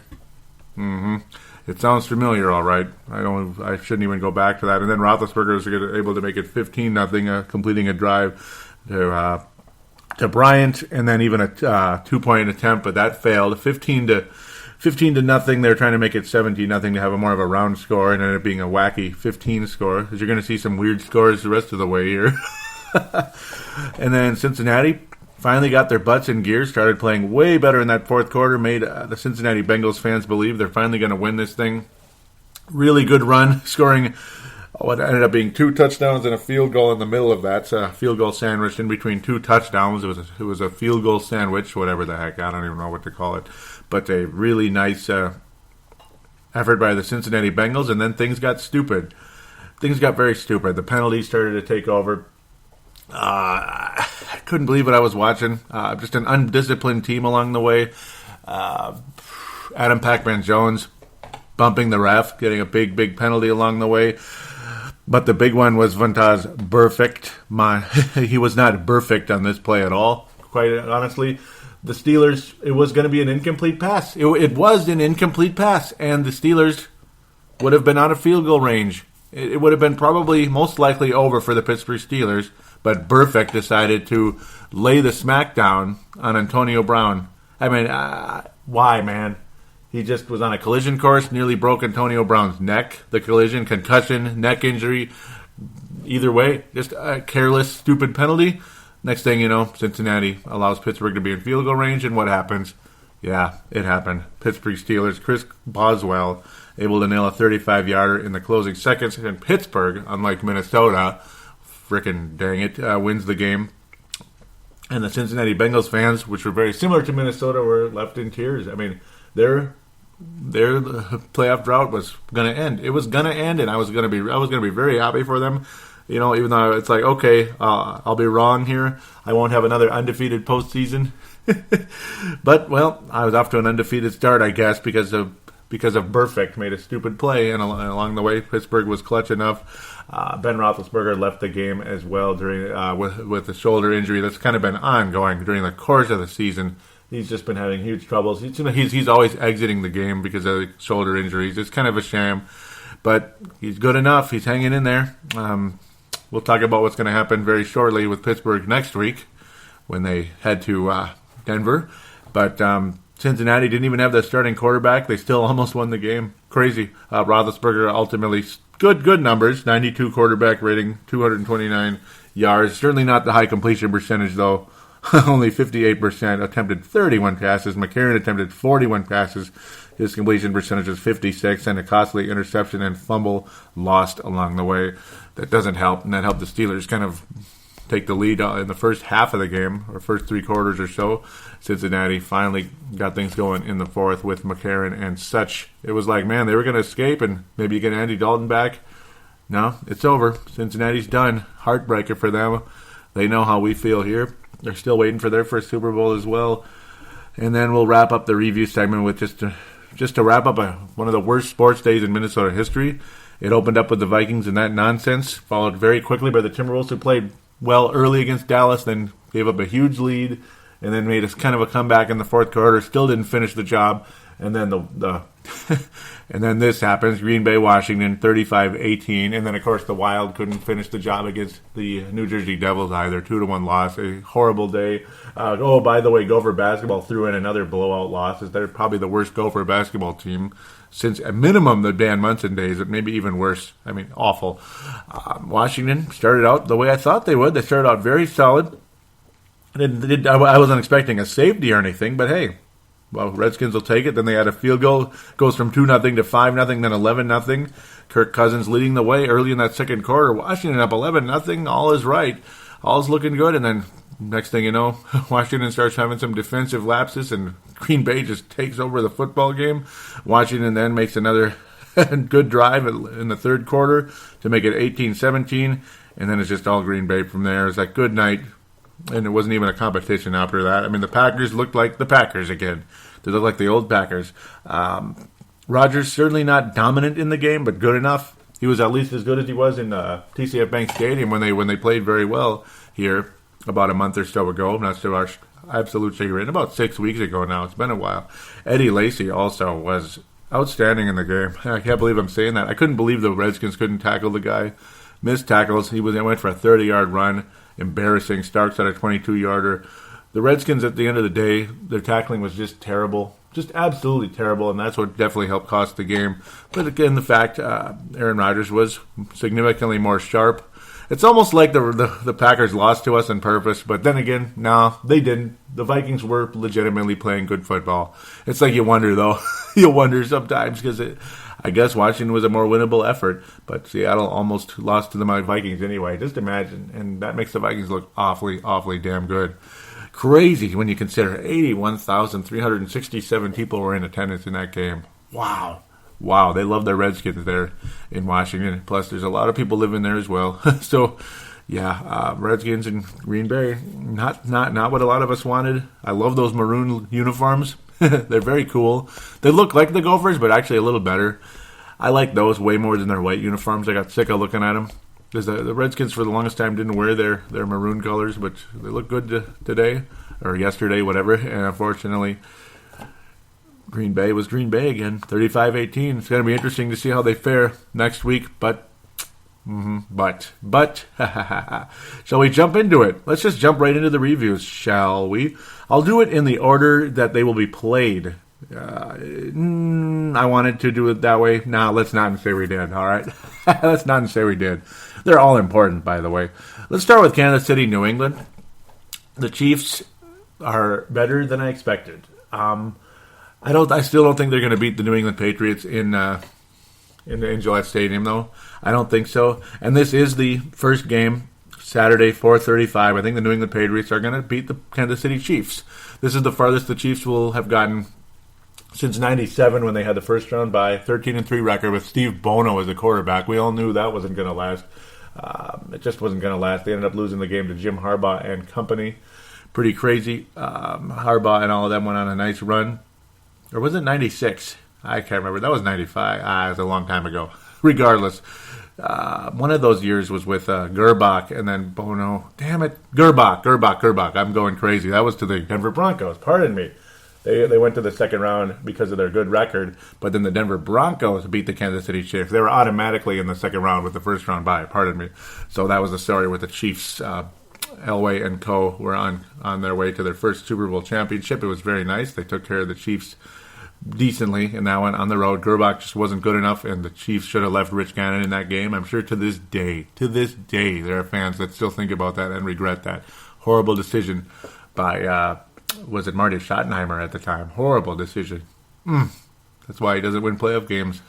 It sounds familiar, all right. I shouldn't even go back to that. And then Roethlisberger was able to make it 15-0, completing a drive to Bryant, and then even a 2-point attempt, but that failed. 15-0. They're trying to make it 17-0 to have a more of a round score, and ended up being a wacky 15 score, because you're going to see some weird scores the rest of the way here. And then Cincinnati finally got their butts in gear, started playing way better in that fourth quarter, made the Cincinnati Bengals fans believe they're finally going to win this thing. Really good run, scoring what ended up being 2 touchdowns and a field goal in the middle of that. A field goal sandwich in between 2 touchdowns. It was a field goal sandwich, whatever the heck. I don't even know what to call it. But a really nice effort by the Cincinnati Bengals, and then things got stupid. Things got very stupid. The penalties started to take over. I couldn't believe what I was watching. Just an undisciplined team along the way. Adam Pac-Man Jones bumping the ref, getting a big penalty along the way. But the big one was Vantaz Perfect. He was not perfect on this play at all, quite honestly. The Steelers, it was going to be an incomplete pass. It was an incomplete pass, and the Steelers would have been out of field goal range. It would have been probably most likely over for the Pittsburgh Steelers, but Perfect decided to lay the smackdown on Antonio Brown. I mean, why, man? He just was on a collision course, nearly broke Antonio Brown's neck. The collision, concussion, neck injury, either way, just a careless, stupid penalty. Next thing you know, Cincinnati allows Pittsburgh to be in field goal range, and what happens? Yeah, it happened. Pittsburgh Steelers, Chris Boswell, able to nail a 35-yarder in the closing seconds, and Pittsburgh, unlike Minnesota, frickin' dang it, wins the game. And the Cincinnati Bengals fans, which were very similar to Minnesota, were left in tears. I mean, their playoff drought was going to end. It was going to end, and I was going to be very happy for them. You know, even though it's like, okay, I'll be wrong here. I won't have another undefeated postseason. But, well, I was off to an undefeated start, I guess, because of Perfect made a stupid play, and along the way, Pittsburgh was clutch enough. Ben Roethlisberger left the game as well during with a shoulder injury that's kind of been ongoing during the course of the season. He's just been having huge troubles. He's always exiting the game because of shoulder injuries. It's kind of a sham, but he's good enough. He's hanging in there. We'll talk about what's going to happen very shortly with Pittsburgh next week when they head to Denver. But Cincinnati didn't even have their starting quarterback. They still almost won the game. Crazy. Roethlisberger ultimately good numbers. 92 quarterback rating, 229 yards. Certainly not the high completion percentage, though. Only 58%, attempted 31 passes. McCarron attempted 41 passes. His completion percentage is 56, and a costly interception and fumble lost along the way. That doesn't help, and that helped the Steelers kind of take the lead in the first half of the game, or first three quarters or so. Cincinnati finally got things going in the fourth with McCarron and such. It was like, man, they were going to escape and maybe get Andy Dalton back. No, it's over. Cincinnati's done. Heartbreaker for them. They know how we feel here. They're still waiting for their first Super Bowl as well. And then we'll wrap up the review segment with just to wrap up one of the worst sports days in Minnesota history. It opened up with the Vikings and that nonsense, followed very quickly by the Timberwolves, who played well early against Dallas, then gave up a huge lead, and then made us kind of a comeback in the fourth quarter. Still didn't finish the job, and then and then this happens: Green Bay, Washington, 35-18, and then of course the Wild couldn't finish the job against the New Jersey Devils either. 2-1 loss, a horrible day. By the way, Gopher basketball threw in another blowout loss. They're probably the worst Gopher basketball team since at minimum the Dan Munson days, maybe even worse. I mean, awful. Washington started out the way I thought they would. They started out very solid. I wasn't expecting a safety or anything, but hey, well, Redskins will take it. Then they had a field goal, goes from 2-0 to 5-0, then 11-0. Kirk Cousins leading the way early in that second quarter. Washington up 11-0. All is right. All's looking good. And then next thing you know, Washington starts having some defensive lapses, and Green Bay just takes over the football game. Washington then makes another good drive in the third quarter to make it 18-17, and then it's just all Green Bay from there. It's like, good night. And it wasn't even a competition after that. I mean, the Packers looked like the Packers again. They looked like the old Packers. Rodgers certainly not dominant in the game, but good enough. He was at least as good as he was in TCF Bank Stadium when they played very well here about a month or so ago. Not so much absolute chagrin. About 6 weeks ago now. It's been a while. Eddie Lacy also was outstanding in the game. I can't believe I'm saying that. I couldn't believe the Redskins couldn't tackle the guy. Missed tackles. He went for a 30-yard run. Embarrassing. Starks at a 22-yarder. The Redskins, at the end of the day, their tackling was just terrible. Just absolutely terrible, and that's what definitely helped cost the game. But again, the fact Aaron Rodgers was significantly more sharp. It's almost like the Packers lost to us on purpose, but then again, no, they didn't. The Vikings were legitimately playing good football. It's like you wonder, though. You wonder sometimes, because I guess Washington was a more winnable effort, but Seattle almost lost to the Vikings anyway. Just imagine, and that makes the Vikings look awfully, awfully damn good. Crazy when you consider 81,367 people were in attendance in that game. Wow. Wow, they love their Redskins there in Washington. Plus, there's a lot of people living there as well. So, yeah, Redskins and Green Bay, not what a lot of us wanted. I love those maroon uniforms. They're very cool. They look like the Gophers, but actually a little better. I like those way more than their white uniforms. I got sick of looking at them. Because the Redskins for the longest time didn't wear their maroon colors, but they look good today, or yesterday, whatever. And unfortunately, Green Bay was Green Bay again, 35-18. It's going to be interesting to see how they fare next week, but, shall we jump into it? Let's just jump right into the reviews, shall we? I'll do it in the order that they will be played. I wanted to do it that way. Nah, let's not say we did, all right? Let's not say we did. They're all important, by the way. Let's start with Kansas City, New England. The Chiefs are better than I expected. I still don't think they're going to beat the New England Patriots in Gillette Stadium, though. I don't think so. And this is the first game, Saturday, 4:35. I think the New England Patriots are going to beat the Kansas City Chiefs. This is the farthest the Chiefs will have gotten since 97 when they had the first round bye, 13-3 record with Steve Bono as the quarterback. We all knew that wasn't going to last. It just wasn't going to last. They ended up losing the game to Jim Harbaugh and company. Pretty crazy. Harbaugh and all of them went on a nice run. Or was it 96? I can't remember. That was 95. It was a long time ago. Regardless, one of those years was with Gerbach and then Bono. Damn it. Gerbach. I'm going crazy. That was to the Denver Broncos. Pardon me. They went to the second round because of their good record, but then the Denver Broncos beat the Kansas City Chiefs. They were automatically in the second round with the first round bye, pardon me. So that was the story with the Chiefs. Elway and co. were on their way to their first Super Bowl championship. It was very nice. They took care of the Chiefs decently in that one on the road. Gerbach just wasn't good enough, and the Chiefs should have left Rich Gannon in that game. I'm sure to this day, there are fans that still think about that and regret that. Horrible decision by... was it Marty Schottenheimer at the time? Horrible decision. That's why he doesn't win playoff games.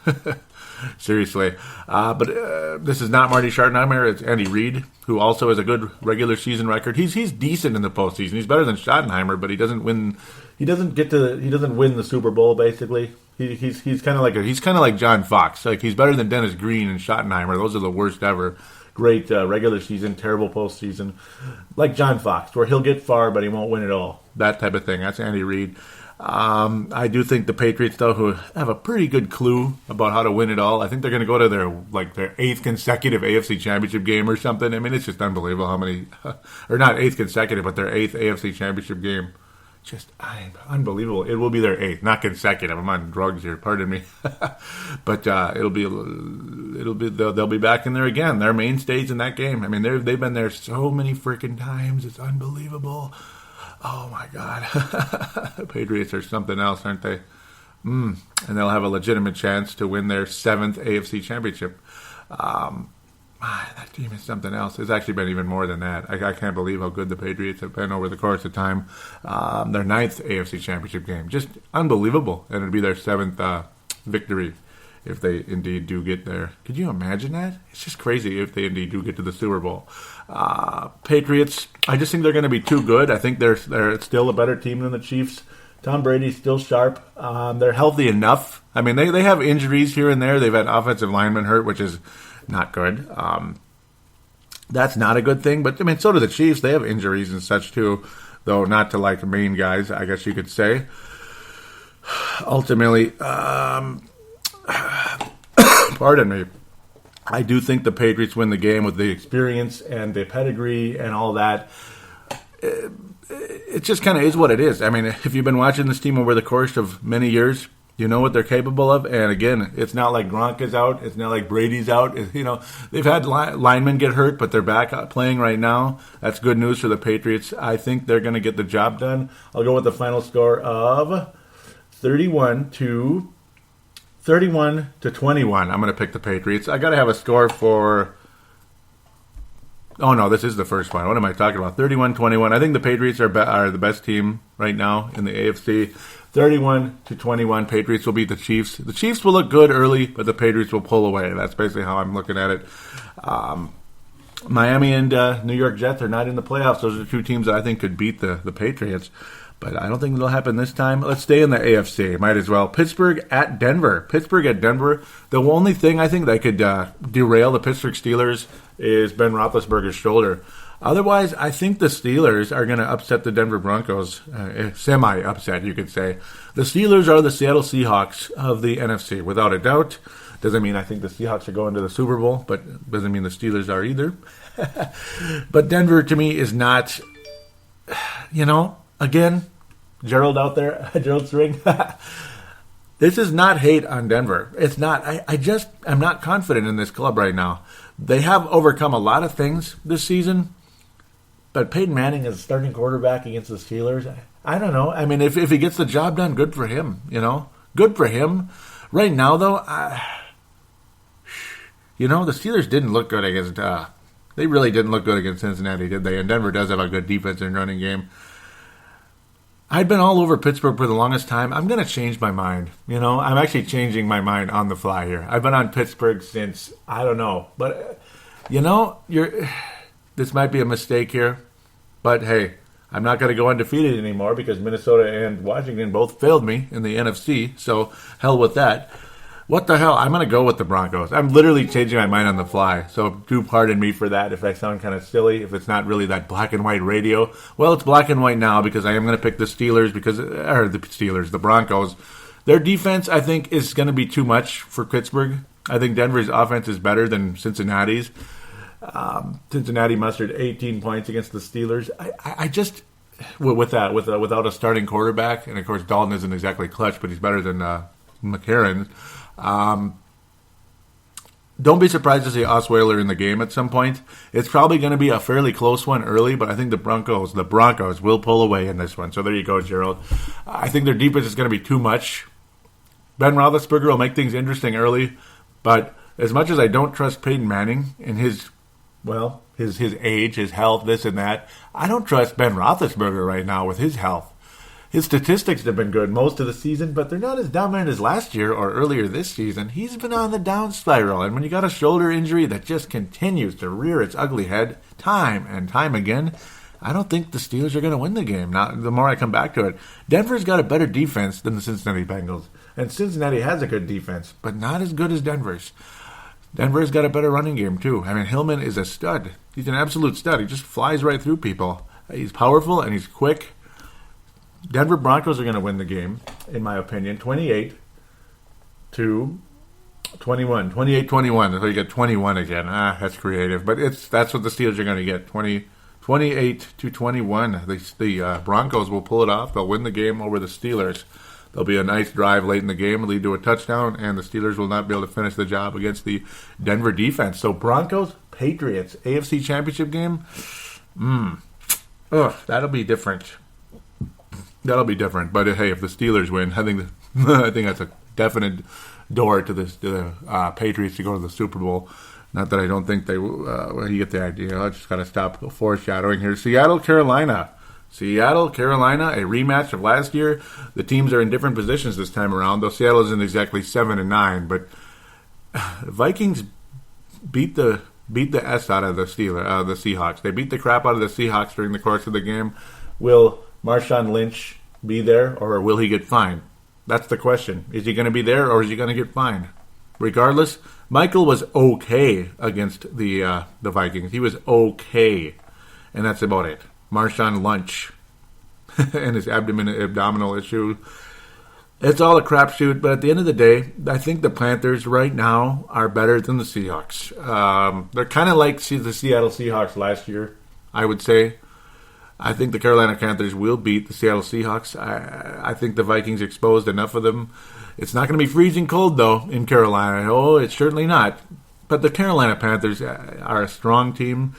Seriously. But this is not Marty Schottenheimer. It's Andy Reid, who also has a good regular season record. He's decent in the postseason. He's better than Schottenheimer, but he doesn't win. He doesn't win the Super Bowl. Basically, he's kind of like John Fox. Like he's better than Dennis Green and Schottenheimer. Those are the worst ever. Great regular season, terrible postseason. Like John Fox, where he'll get far, but he won't win it all. That type of thing. That's Andy Reid. I do think the Patriots, though, who have a pretty good clue about how to win it all, I think they're going to go to their eighth consecutive AFC Championship game or something. I mean, it's just unbelievable how many, or not eighth consecutive, but their eighth AFC Championship game. Just unbelievable. It will be their eighth, not consecutive. I'm on drugs here, pardon me. But they'll be back in there again. They're mainstays in that game. I mean, they've been there so many freaking times. It's unbelievable. Oh my God. Patriots are something else, aren't they? And they'll have a legitimate chance to win their seventh AFC Championship. That team is something else. It's actually been even more than that. I can't believe how good the Patriots have been over the course of time. Their ninth AFC Championship game. Just unbelievable. And it'll be their seventh victory if they indeed do get there. Could you imagine that? It's just crazy if they indeed do get to the Super Bowl. Patriots, I just think they're going to be too good. I think they're still a better team than the Chiefs. Tom Brady's still sharp. They're healthy enough. I mean, they have injuries here and there. They've had offensive linemen hurt, which is not good. That's not a good thing. But, I mean, so do the Chiefs. They have injuries and such, too, though not to, like, the main guys, I guess you could say. Ultimately, pardon me, I do think the Patriots win the game with the experience and the pedigree and all that. It just kind of is what it is. I mean, if you've been watching this team over the course of many years, you know what they're capable of. And again, it's not like Gronk is out. It's not like Brady's out. They've had linemen get hurt, but they're back playing right now. That's good news for the Patriots. I think they're going to get the job done. I'll go with the final score of 31 to 21. I'm going to pick the Patriots. I got to have a score for... Oh, no, this is the first one. What am I talking about? 31-21. I think the Patriots are the best team right now in the AFC. 31-21. Patriots will beat the Chiefs. The Chiefs will look good early, but the Patriots will pull away. That's basically how I'm looking at it. Miami and New York Jets are not in the playoffs. Those are two teams that I think could beat the Patriots. But I don't think it'll happen this time. Let's stay in the AFC. Might as well. Pittsburgh at Denver. The only thing I think that could derail the Pittsburgh Steelers is Ben Roethlisberger's shoulder. Otherwise, I think the Steelers are going to upset the Denver Broncos, semi-upset, you could say. The Steelers are the Seattle Seahawks of the NFC, without a doubt. Doesn't mean I think the Seahawks are going to the Super Bowl, but doesn't mean the Steelers are either. But Denver, to me, is not, again, Gerald out there, Gerald String. This is not hate on Denver. It's not. I'm not confident in this club right now. They have overcome a lot of things this season, but Peyton Manning is starting quarterback against the Steelers. I don't know. I mean, if he gets the job done, good for him, Good for him. Right now, though, the Steelers didn't look good against, they really didn't look good against Cincinnati, did they? And Denver does have a good defense and running game. I'd been all over Pittsburgh for the longest time. I'm going to change my mind. I'm actually changing my mind on the fly here. I've been on Pittsburgh since, I don't know. But, this might be a mistake here. But, hey, I'm not going to go undefeated anymore because Minnesota and Washington both failed me in the NFC. So, hell with that. What the hell? I'm going to go with the Broncos. I'm literally changing my mind on the fly. So do pardon me for that if I sound kind of silly, if it's not really that black and white radio. Well, it's black and white now because I am going to pick the Steelers the Broncos. Their defense, I think, is going to be too much for Pittsburgh. I think Denver's offense is better than Cincinnati's. Cincinnati mustered 18 points against the Steelers. I just, without a starting quarterback, and of course Dalton isn't exactly clutch, but he's better than McCarron. Don't be surprised to see Osweiler in the game at some point. It's probably going to be a fairly close one early, but I think the Broncos will pull away in this one. So there you go, Gerald. I think their defense is going to be too much. Ben Roethlisberger will make things interesting early, but as much as I don't trust Peyton Manning in his age, his health, this and that, I don't trust Ben Roethlisberger right now with his health. His statistics have been good most of the season, but they're not as dominant as last year or earlier this season. He's been on the down spiral, and when you got a shoulder injury that just continues to rear its ugly head time and time again, I don't think the Steelers are going to win the game. Now, the more I come back to it, Denver's got a better defense than the Cincinnati Bengals, and Cincinnati has a good defense, but not as good as Denver's. Denver's got a better running game, too. I mean, Hillman is a stud. He's an absolute stud. He just flies right through people. He's powerful, and he's quick. Denver Broncos are going to win the game, in my opinion, 28-21. 28-21. So you get 21 again. That's creative. But that's what the Steelers are going to get, 28-21. The Broncos will pull it off. They'll win the game over the Steelers. There'll be a nice drive late in the game, lead to a touchdown, and the Steelers will not be able to finish the job against the Denver defense. So Broncos, Patriots, AFC Championship game, that'll be different. That'll be different. But hey, if the Steelers win, I think that's a definite door to the Patriots to go to the Super Bowl. Not that I don't think they will. You get the idea. I just got to stop foreshadowing here. Seattle, Carolina, a rematch of last year. The teams are in different positions this time around, though Seattle isn't exactly 7-9. But the Vikings beat the S out of the Seahawks. They beat the crap out of the Seahawks during the course of the game. Will Marshawn Lynch be there, or will he get fined? That's the question. Is he going to be there, or is he going to get fined? Regardless, Michael was okay against the Vikings. He was okay, and that's about it. Marshawn Lynch and his abdominal issue. It's all a crapshoot, but at the end of the day, I think the Panthers right now are better than the Seahawks. They're kind of like the Seattle Seahawks last year, I would say. I think the Carolina Panthers will beat the Seattle Seahawks. I think the Vikings exposed enough of them. It's not going to be freezing cold, though, in Carolina. Oh, it's certainly not. But the Carolina Panthers are a strong team.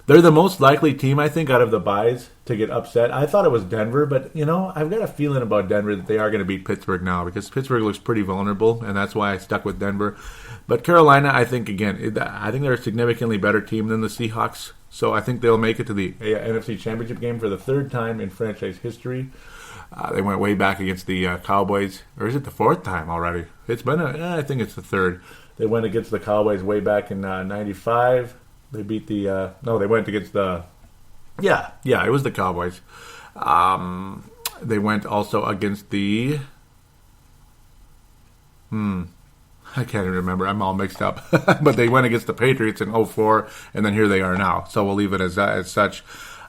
They're the most likely team, I think, out of the byes to get upset. I thought it was Denver, but, I've got a feeling about Denver that they are going to beat Pittsburgh now because Pittsburgh looks pretty vulnerable, and that's why I stuck with Denver. But Carolina, I think, again, they're a significantly better team than the Seahawks. So I think they'll make it to the NFC Championship game for the third time in franchise history. They went way back against the Cowboys. Or is it the fourth time already? It's been I think it's the third. They went against the Cowboys way back in 95. They beat they went against the... Yeah, it was the Cowboys. They went also against the... I can't even remember. I'm all mixed up. But they went against the Patriots in 2004, and then here they are now. So we'll leave it as such.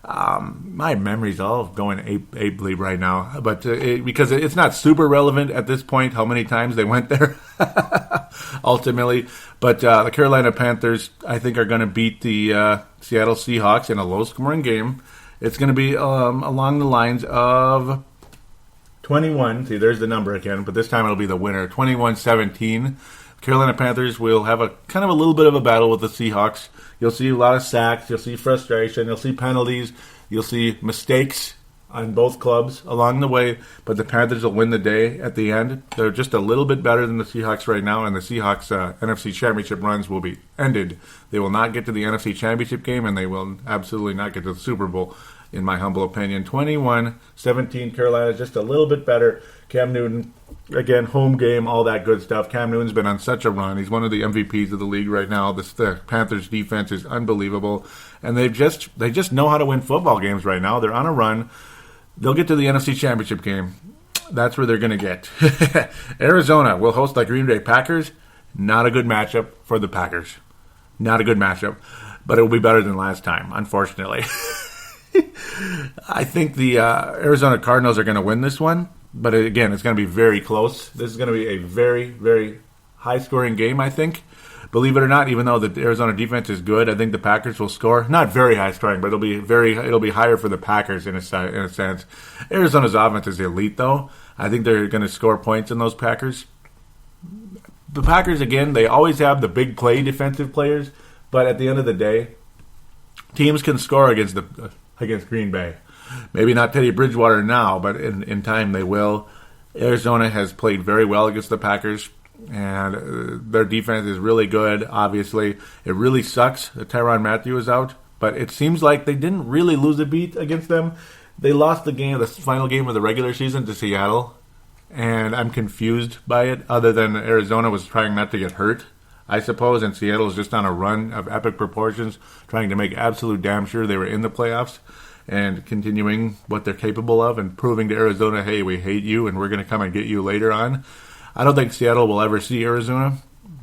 My memory's all going ably right now, but because it's not super relevant at this point how many times they went there ultimately. But the Carolina Panthers, I think, are going to beat the Seattle Seahawks in a low-scoring game. It's going to be along the lines of 21. See, there's the number again, but this time it'll be the winner. 21-17. Carolina Panthers will have a kind of a little bit of a battle with the Seahawks. You'll see a lot of sacks. You'll see frustration. You'll see penalties. You'll see mistakes on both clubs along the way. But the Panthers will win the day at the end. They're just a little bit better than the Seahawks right now, and the Seahawks' NFC Championship runs will be ended. They will not get to the NFC Championship game, and they will absolutely not get to the Super Bowl, in my humble opinion. 21-17, Carolina, just a little bit better. Cam Newton, again, home game, all that good stuff. Cam Newton's been on such a run. He's one of the MVPs of the league right now. The Panthers' defense is unbelievable, and they just know how to win football games right now. They're on a run. They'll get to the NFC Championship game. That's where they're going to get. Arizona will host the Green Bay Packers. Not a good matchup for the Packers. Not a good matchup, but it will be better than last time, unfortunately. I think the Arizona Cardinals are going to win this one, but again, it's going to be very close. This is going to be a very, very high-scoring game, I think. Believe it or not, even though the Arizona defense is good, I think the Packers will score. Not very high-scoring, but it'll be higher for the Packers in a sense. Arizona's offense is elite, though. I think they're going to score points in those Packers. The Packers, again, they always have the big play defensive players, but at the end of the day, teams can score against Green Bay. Maybe not Teddy Bridgewater now, but in time they will. Arizona has played very well against the Packers, and their defense is really good, obviously. It really sucks that Tyrann Mathieu is out, but it seems like they didn't really lose a beat against them. They lost the final game of the regular season to Seattle, and I'm confused by it, other than Arizona was trying not to get hurt, I suppose, and Seattle is just on a run of epic proportions, trying to make absolute damn sure they were in the playoffs and continuing what they're capable of and proving to Arizona, hey, we hate you and we're going to come and get you later on. I don't think Seattle will ever see Arizona.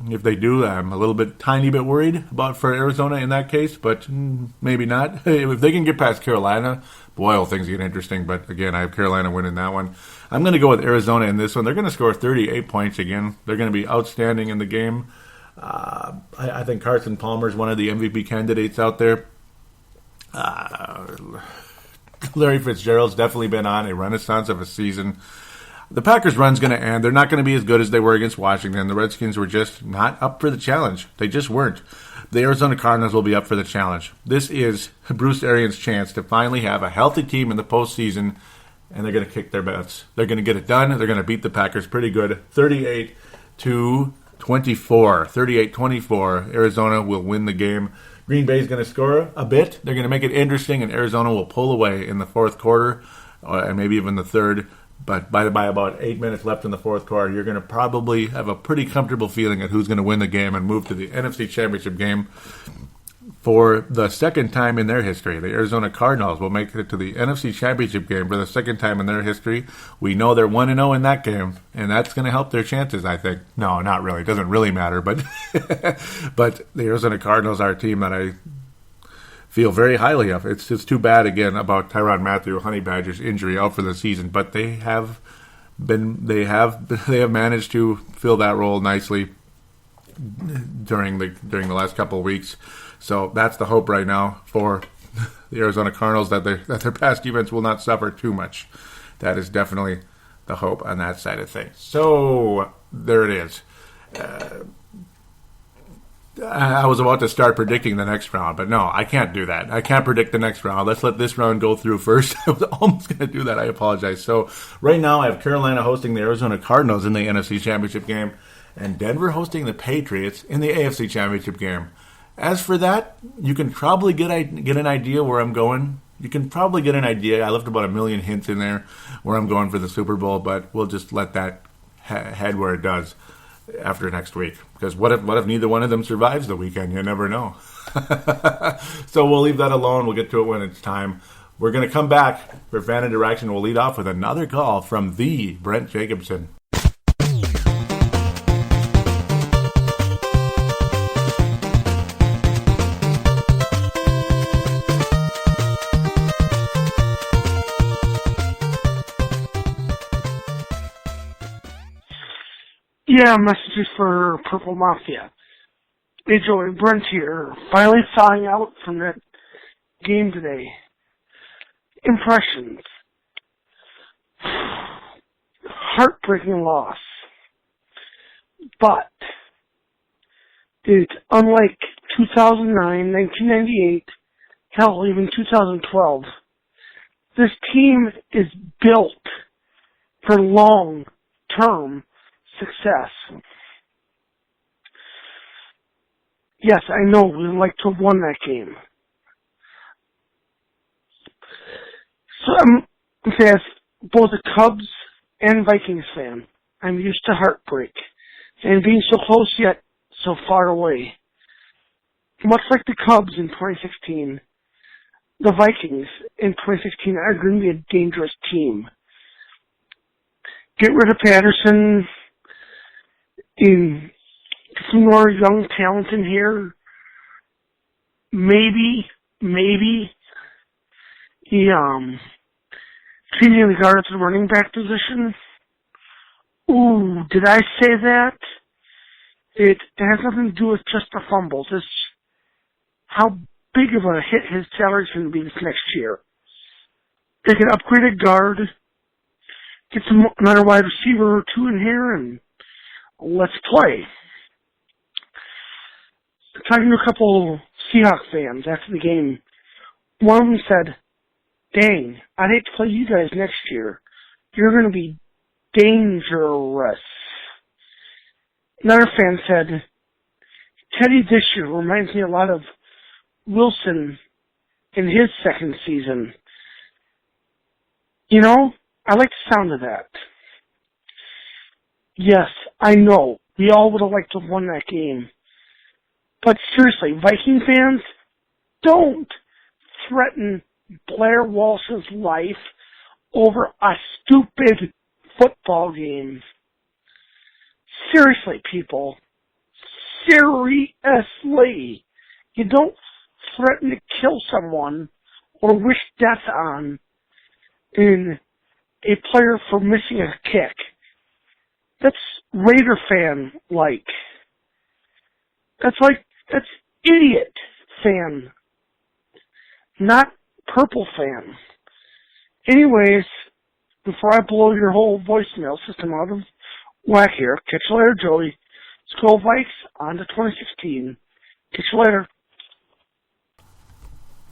If they do, I'm a tiny bit worried for Arizona in that case, but maybe not. If they can get past Carolina, boy, will things get interesting. But again, I have Carolina winning that one. I'm going to go with Arizona in this one. They're going to score 38 points again. They're going to be outstanding in the game. I think Carson Palmer is one of the MVP candidates out there. Larry Fitzgerald's definitely been on a renaissance of a season. The Packers' run's going to end. They're not going to be as good as they were against Washington. The Redskins were just not up for the challenge. They just weren't. The Arizona Cardinals will be up for the challenge. This is Bruce Arians' chance to finally have a healthy team in the postseason, and they're going to kick their butts. They're going to get it done. They're going to beat the Packers pretty good. 38-24. 38-24. Arizona will win the game. Green Bay is going to score a bit. They're going to make it interesting, and Arizona will pull away in the fourth quarter, and maybe even the third. But by about 8 minutes left in the fourth quarter, you're going to probably have a pretty comfortable feeling at who's going to win the game and move to the NFC Championship game. For the second time in their history, the Arizona Cardinals will make it to the NFC Championship game for the second time in their history. We know they're 1-0 in that game, and that's going to help their chances, I think. No, not really. It doesn't really matter, but but the Arizona Cardinals are a team that I feel very highly of. It's just too bad, again, about Tyrann Mathieu, Honey Badger's injury out for the season, but they have managed to fill that role nicely during the last couple of weeks. So that's the hope right now for the Arizona Cardinals, that their pass defense will not suffer too much. That is definitely the hope on that side of things. So there it is. I was about to start predicting the next round, but no, I can't do that. I can't predict the next round. Let's let this round go through first. I was almost going to do that. I apologize. So right now I have Carolina hosting the Arizona Cardinals in the NFC Championship game, and Denver hosting the Patriots in the AFC Championship game. As for that, you can probably get an idea where I'm going. You can probably get an idea. I left about 1 million hints in there where I'm going for the Super Bowl, but we'll just let that head where it does after next week. Because what if neither one of them survives the weekend? You never know. So we'll leave that alone. We'll get to it when it's time. We're going to come back for Fan Interaction. We'll lead off with another call from the Brent Jacobson.
Yeah, messages for Purple Mafia. Hey, Joey, Brent here. Finally thawing out from that game today. Impressions. Heartbreaking loss. But, dude, unlike 2009, 1998, hell, even 2012, this team is built for long-term success. Yes, I know we would like to have won that game. So I'm as both a Cubs and Vikings fan, I'm used to heartbreak and being so close yet so far away. Much like the Cubs in 2016, the Vikings in 2016 are going to be a dangerous team. Get rid of Patterson, in some more young talent in here. Maybe changing the guard at the running back position. Ooh, did I say that? It has nothing to do with just the fumbles. It's how big of a hit his salary's going to be this next year. They can upgrade a guard, get another wide receiver or two in here, and let's play. Talking to a couple Seahawks fans after the game, one of them said, "Dang, I'd hate to play you guys next year. You're going to be dangerous." Another fan said, "Teddy this year reminds me a lot of Wilson in his second season." You know, I like the sound of that. Yes, I know, we all would have liked to have won that game. But seriously, Viking fans, don't threaten Blair Walsh's life over a stupid football game. Seriously, people. Seriously. You don't threaten to kill someone or wish death on in a player for missing a kick. That's Raider fan-like. That's idiot fan. Not Purple fan. Anyways, before I blow your whole voicemail system out of whack here, catch you later, Joey. Skull Vikes on to 2016. Catch you later.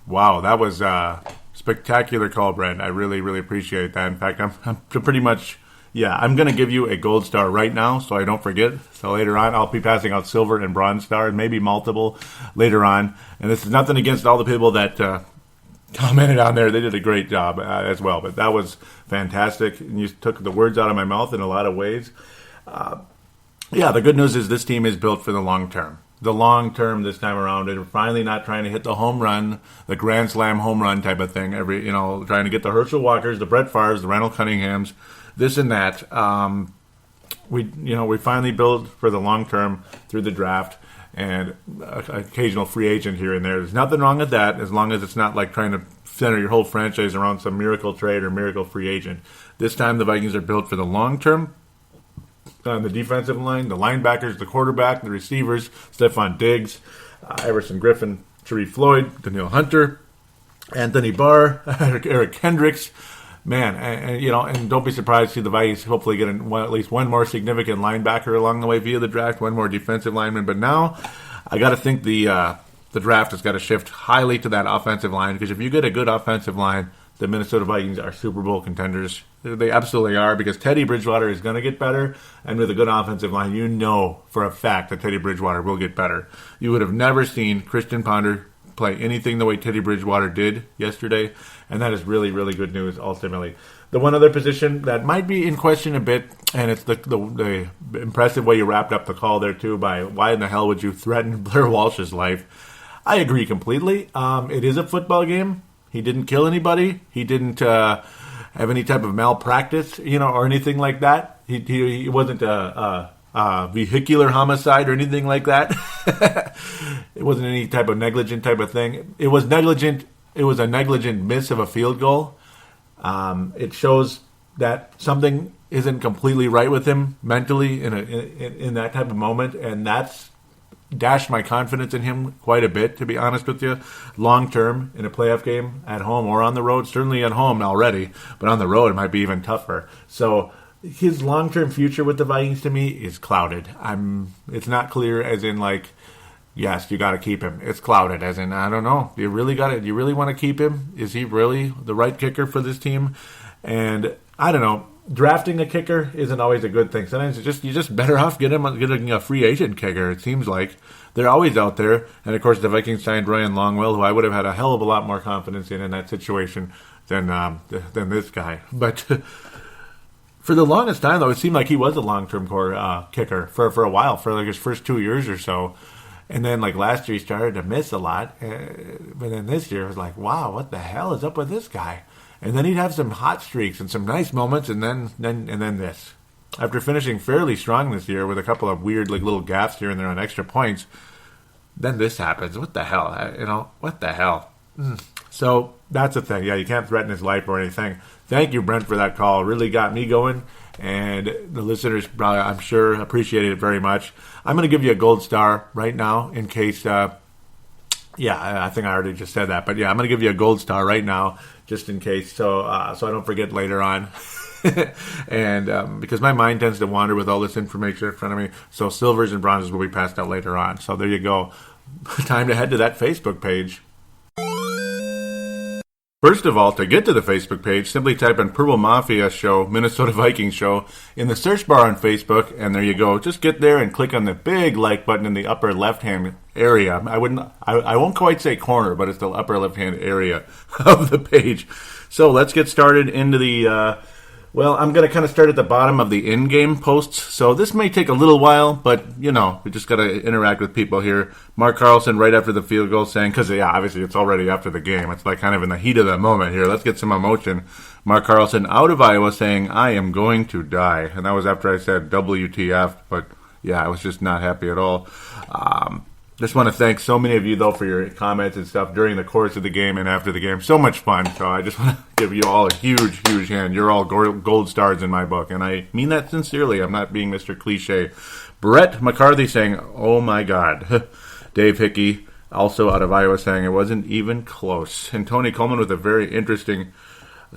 Wow, that was a spectacular call, Brent. I really, really appreciate that. In fact, I'm pretty much, I'm going to give you a gold star right now so I don't forget. So later on, I'll be passing out silver and bronze stars, maybe multiple later on. And this is nothing against all the people that commented on there. They did a great job as well. But that was fantastic. And you took the words out of my mouth in a lot of ways. The good news is this team is built for the long term. The long term this time around, and we're finally not trying to hit the home run, the grand slam home run type of thing. Trying to get the Herschel Walkers, the Brett Favres, the Randall Cunninghams, this and that. We finally build for the long term through the draft and occasional free agent here and there. There's nothing wrong with that, as long as it's not like trying to center your whole franchise around some miracle trade or miracle free agent. This time the Vikings are built for the long term. On the defensive line, the linebackers, the quarterback, the receivers, Stephon Diggs, Everson Griffin, Sharif Floyd, Danielle Hunter, Anthony Barr, Eric Kendricks. Man, and don't be surprised to see the Vikings hopefully get at least one more significant linebacker along the way via the draft, one more defensive lineman. But now I got to think the draft has got to shift highly to that offensive line, because if you get a good offensive line, the Minnesota Vikings are Super Bowl contenders. They absolutely are, because Teddy Bridgewater is going to get better, and with a good offensive line, you know for a fact that Teddy Bridgewater will get better. You would have never seen Christian Ponder play anything the way Teddy Bridgewater did yesterday, and that is really, really good news ultimately. The one other position that might be in question a bit, and it's the impressive way you wrapped up the call there too, by why in the hell would you threaten Blair Walsh's life? I agree completely. It is a football game. He didn't kill anybody. He didn't have any type of malpractice, or anything like that. He wasn't a vehicular homicide or anything like that. It wasn't any type of negligent type of thing. It was negligent. It was a negligent miss of a field goal. It shows that something isn't completely right with him mentally in that type of moment, and that's dashed my confidence in him quite a bit, to be honest with you. Long term in a playoff game at home or on the road, certainly at home already, but on the road it might be even tougher. So his long term future with the Vikings to me is clouded. It's not clear as in like, yes, you got to keep him. It's clouded as in, I don't know. You really want to keep him? Is he really the right kicker for this team? And I don't know. Drafting a kicker isn't always a good thing. Sometimes you're just better off getting a free agent kicker. It seems like they're always out there. And of course, the Vikings signed Ryan Longwell, who I would have had a hell of a lot more confidence in that situation than this guy. But for the longest time, though, it seemed like he was a long-term core kicker for a while, for like his first 2 years or so. And then like last year, he started to miss a lot. But then this year, it was like, wow, what the hell is up with this guy? And then he'd have some hot streaks and some nice moments, and then this. After finishing fairly strong this year with a couple of weird like little gaffes here and there on extra points, then this happens. What the hell? What the hell? So that's the thing. Yeah, you can't threaten his life or anything. Thank you, Brent, for that call. It really got me going, and the listeners probably, I'm sure, appreciated it very much. I'm going to give you a gold star right now in case... I think I already just said that. But yeah, I'm going to give you a gold star right now, just in case, so I don't forget later on. And because my mind tends to wander with all this information in front of me, so silvers and bronzes will be passed out later on. So there you go. Time to head to that Facebook page. First of all, to get to the Facebook page, simply type in Purple Mafia Show, Minnesota Vikings Show, in the search bar on Facebook, and there you go. Just get there and click on the big like button in the upper left-hand area. I won't quite say corner, but it's the upper left-hand area of the page. So let's get started into the... I'm going to kind of start at the bottom of the in-game posts. So this may take a little while, but, we just got to interact with people here. Mark Carlson right after the field goal saying, because, obviously it's already after the game. It's like kind of in the heat of the moment here. Let's get some emotion. Mark Carlson out of Iowa saying, I am going to die. And that was after I said WTF, but, I was just not happy at all. Just want to thank so many of you, though, for your comments and stuff during the course of the game and after the game. So much fun. So I just want to give you all a huge, huge hand. You're all gold stars in my book, and I mean that sincerely. I'm not being Mr. Cliche. Brett McCarthy saying, oh, my God. Dave Hickey, also out of Iowa, saying it wasn't even close. And Tony Coleman with a very interesting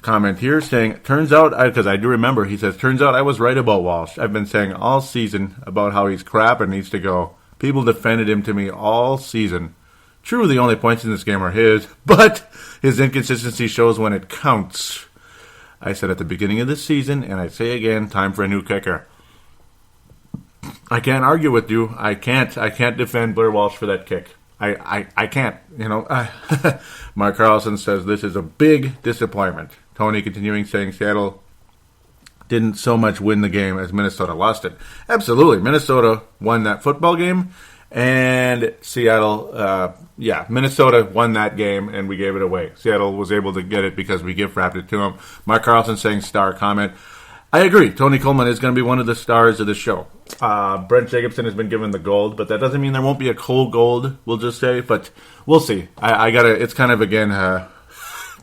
comment here saying, turns out, because I do remember, he says, turns out I was right about Walsh. I've been saying all season about how he's crap and needs to go. People defended him to me all season. True, the only points in this game are his, but his inconsistency shows when it counts. I said at the beginning of this season, and I say again, time for a new kicker. I can't argue with you. I can't defend Blair Walsh for that kick. I can't, Mark Carlson says this is a big disappointment. Tony continuing saying Seattle didn't so much win the game as Minnesota lost it. Absolutely. Minnesota won that football game, and Seattle, Minnesota won that game, and we gave it away. Seattle was able to get it because we gift-wrapped it to them. Mark Carlson saying star comment. I agree. Tony Coleman is going to be one of the stars of the show. Brent Jacobson has been given the gold, but that doesn't mean there won't be a Cole gold, we'll just say, but we'll see. It's kind of, again,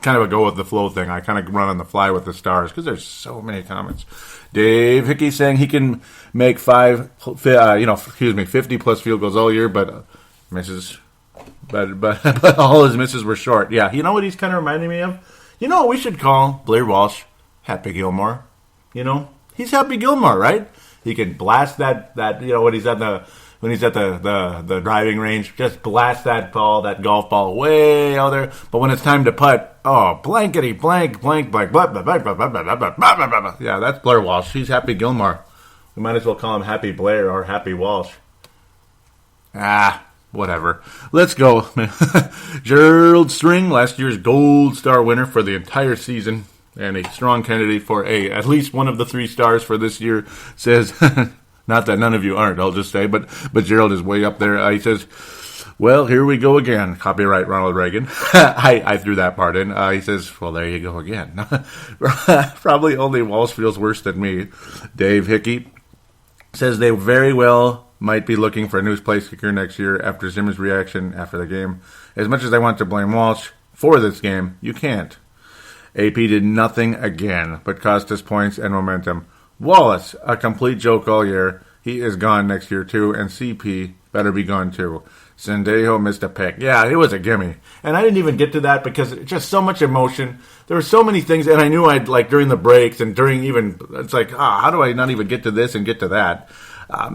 kind of a go with the flow thing. I kind of run on the fly with the stars because there's so many comments. Dave Hickey saying he can make 50 plus field goals all year, but misses. But all his misses were short. Yeah, you know what he's kind of reminding me of? You know what we should call Blair Walsh? Happy Gilmore. He's Happy Gilmore, right? He can blast that when he's at the driving range, just blast that golf ball way out there. But when it's time to putt, blankety blank blank blank blah, blah, blah, blah, blah, blah, blah, blah, blah, blah. Yeah, that's Blair Walsh. He's Happy Gilmore. We might as well call him Happy Blair or Happy Walsh. Whatever. Let's go. Gerald String, last year's Gold Star winner for the entire season, and a strong candidate for at least one of the 3 stars for this year, says... Not that none of you aren't, I'll just say, but Gerald is way up there. He says, well, here we go again. Copyright Ronald Reagan. I threw that part in. He says, well, there you go again. Probably only Walsh feels worse than me. Dave Hickey says they very well might be looking for a new place kicker next year after Zimmer's reaction after the game. As much as I want to blame Walsh for this game, you can't. AP did nothing again but cost us points and momentum. Wallace, a complete joke all year. He is gone next year too, and CP better be gone too. Sendejo missed a pick. Yeah, it was a gimme. And I didn't even get to that because it's just so much emotion. There were so many things, and I knew I'd, like, during the breaks and during even, it's like, how do I not even get to this and get to that?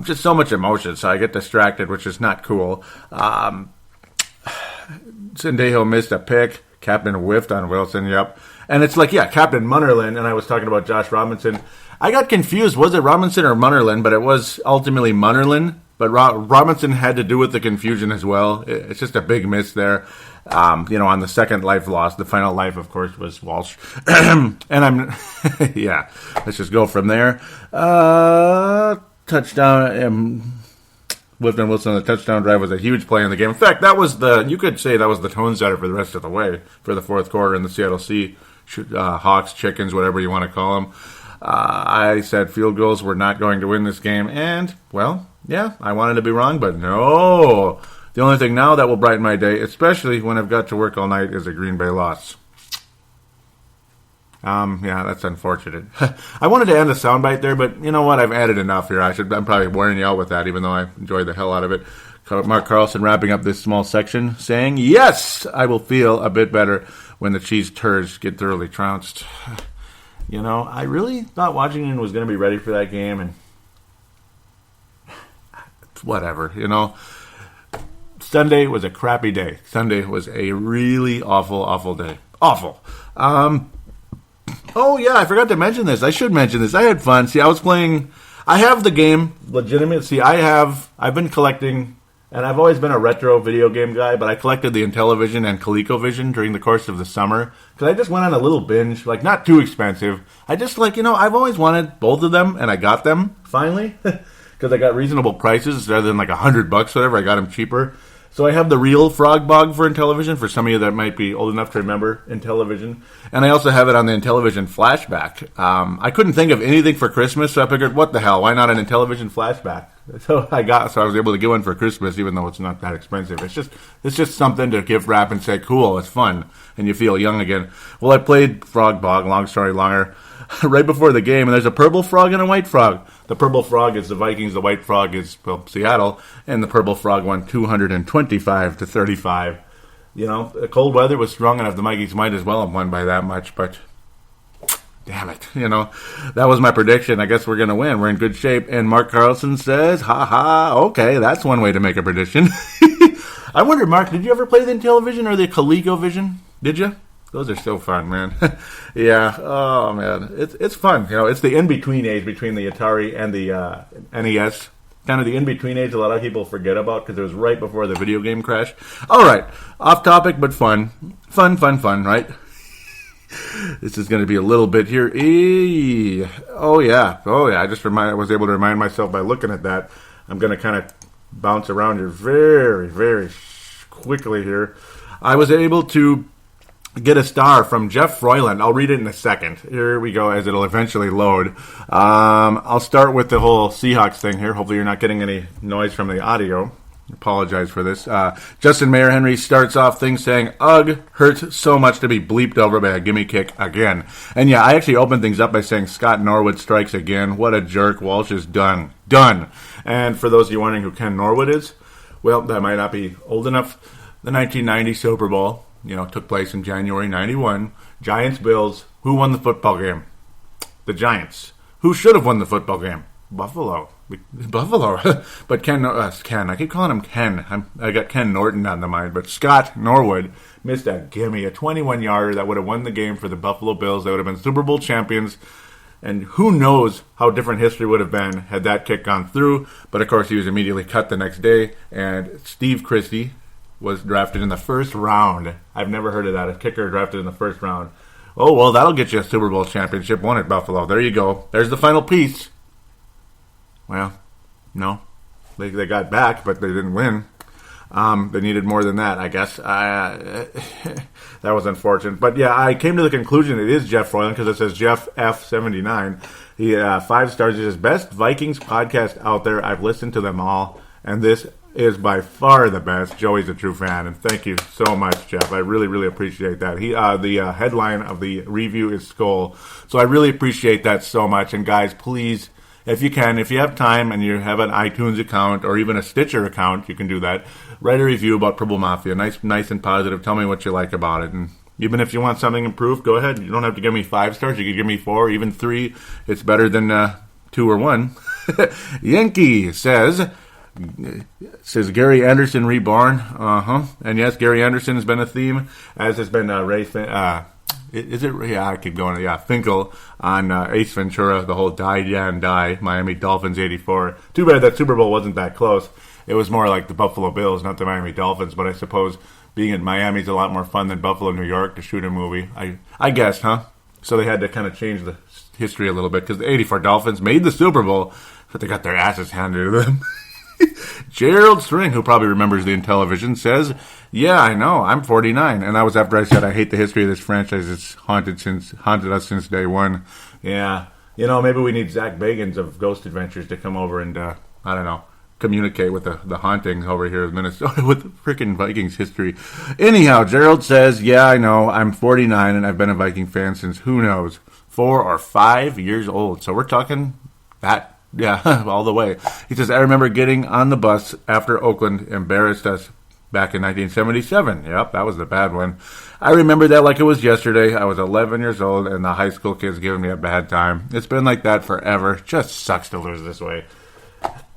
Just so much emotion, so I get distracted, which is not cool. Sendejo missed a pick. Captain whiffed on Wilson, yep. And it's like, yeah, Captain Munnerlyn, and I was talking about Josh Robinson. I got confused. Was it Robinson or Munnerlyn? But it was ultimately Munnerlyn. But Robinson had to do with the confusion as well. It's just a big miss there. On the second life loss, the final life, of course, was Walsh. And I'm, yeah, let's just go from there. Touchdown. Clifton Wilson, the touchdown drive was a huge play in the game. In fact, you could say that was the tone setter for the rest of the way for the fourth quarter in the Seattle Sea Hawks, Chickens, whatever you want to call them. I said field goals were not going to win this game, and, well, yeah, I wanted to be wrong, but no. The only thing now that will brighten my day, especially when I've got to work all night, is a Green Bay loss. Yeah, that's unfortunate. I wanted to end the soundbite there, but you know what? I've added enough here. I'm probably wearing you out with that, even though I enjoyed the hell out of it. Mark Carlson wrapping up this small section, saying, "Yes, I will feel a bit better when the cheese turds get thoroughly trounced." I really thought Washington was going to be ready for that game, and whatever, Sunday was a crappy day. Sunday was a really awful, awful day. Awful. Oh, yeah, I forgot to mention this. I should mention this. I had fun. See, I have the game legitimate. See, I've been collecting, and I've always been a retro video game guy, but I collected the Intellivision and ColecoVision during the course of the summer, because I just went on a little binge, like, not too expensive. I just, I've always wanted both of them, and I got them, finally, because I got reasonable prices, rather than, like, $100, whatever. I got them cheaper. So I have the real Frog Bog for Intellivision, for some of you that might be old enough to remember Intellivision. And I also have it on the Intellivision Flashback. I couldn't think of anything for Christmas, so I figured, what the hell, why not an Intellivision Flashback? So I was able to get one for Christmas, even though it's not that expensive. It's just something to gift wrap and say, cool, it's fun, and you feel young again. Well, I played Frog Bog, long story longer, right before the game, and there's a purple frog and a white frog. The purple frog is the Vikings, the white frog is, Seattle, and the purple frog won 225-35. The cold weather was strong enough. The Vikings might as well have won by that much, but damn it. That was my prediction. I guess we're going to win. We're in good shape. And Mark Carlson says, okay, that's one way to make a prediction. I wonder, Mark, did you ever play the Intellivision or the ColecoVision? Did you? Those are so fun, man. Yeah. Oh, man. It's fun. It's the in-between age between the Atari and the NES. Kind of the in-between age a lot of people forget about because it was right before the video game crash. All right. Off topic, but fun. Fun, right? This is going to be a little bit here. Oh, yeah. I was able to remind myself by looking at that. I'm going to kind of bounce around here very, very quickly here. I was able to get a star from Jeff Froyland. I'll read it in a second. Here we go, as it'll eventually load. I'll start with the whole Seahawks thing here. Hopefully you're not getting any noise from the audio. Apologize for this. Justin Mayer Henry starts off things saying, "Ugh, hurts so much to be bleeped over by a gimme kick again." And yeah, I actually opened things up by saying Scott Norwood strikes again. What a jerk. Walsh is done. And for those of you wondering who Ken Norwood is, well, that might not be old enough. The 1990 Super Bowl, took place in January 91. Giants-Bills. Who won the football game? The Giants. Who should have won the football game? Buffalo. But Ken, I keep calling him Ken. I got Ken Norton on the mind. But Scott Norwood missed a gimme, a 21-yarder that would have won the game for the Buffalo Bills. They would have been Super Bowl champions. And who knows how different history would have been had that kick gone through. But, of course, he was immediately cut the next day. And Steve Christie was drafted in the first round. I've never heard of that. A kicker drafted in the first round. Oh, well, that'll get you a Super Bowl championship. Won at Buffalo. There you go. There's the final piece. Well, no. They got back, but they didn't win. They needed more than that, I guess. That was unfortunate. But, yeah, I came to the conclusion it is Jeff Froyland because it says Jeff F79. He 5 stars. He says, "Best Vikings podcast out there. I've listened to them all. And this is by far the best. Joey's a true fan, and thank you so much, Jeff. I really, really appreciate that. The headline of the review is Skull, so I really appreciate that so much. And guys, please, if you can, if you have time and you have an iTunes account or even a Stitcher account, you can do that. Write a review about Purple Mafia, nice and positive. Tell me what you like about it, and even if you want something improved, go ahead. You don't have to give me 5 stars. You can give me 4, even 3. It's better than 2 or 1. Yankee says Gary Anderson reborn. And yes, Gary Anderson has been a theme, as has been Ray. Is it? Yeah, I keep going. Yeah, Finkel on Ace Ventura. The whole die, yeah, and die. Miami Dolphins '84. Too bad that Super Bowl wasn't that close. It was more like the Buffalo Bills, not the Miami Dolphins. But I suppose being in Miami is a lot more fun than Buffalo, New York to shoot a movie. I guess, huh? So they had to kind of change the history a little bit because the '84 Dolphins made the Super Bowl, but they got their asses handed to them. Gerald String, who probably remembers the Intellivision, says, "Yeah, I know. I'm 49, and that was after I said I hate the history of this franchise. It's haunted us since day one." Yeah, maybe we need Zach Bagans of Ghost Adventures to come over and I don't know, communicate with the haunting over here in Minnesota with the freaking Vikings history. Anyhow, Gerald says, "Yeah, I know. I'm 49, and I've been a Viking fan since who knows 4 or 5 years old." So we're talking that. Yeah, all the way. He says, "I remember getting on the bus after Oakland embarrassed us back in 1977. Yep, that was the bad one. I remember that like it was yesterday. I was 11 years old, and the high school kids giving me a bad time. It's been like that forever. Just sucks to lose this way."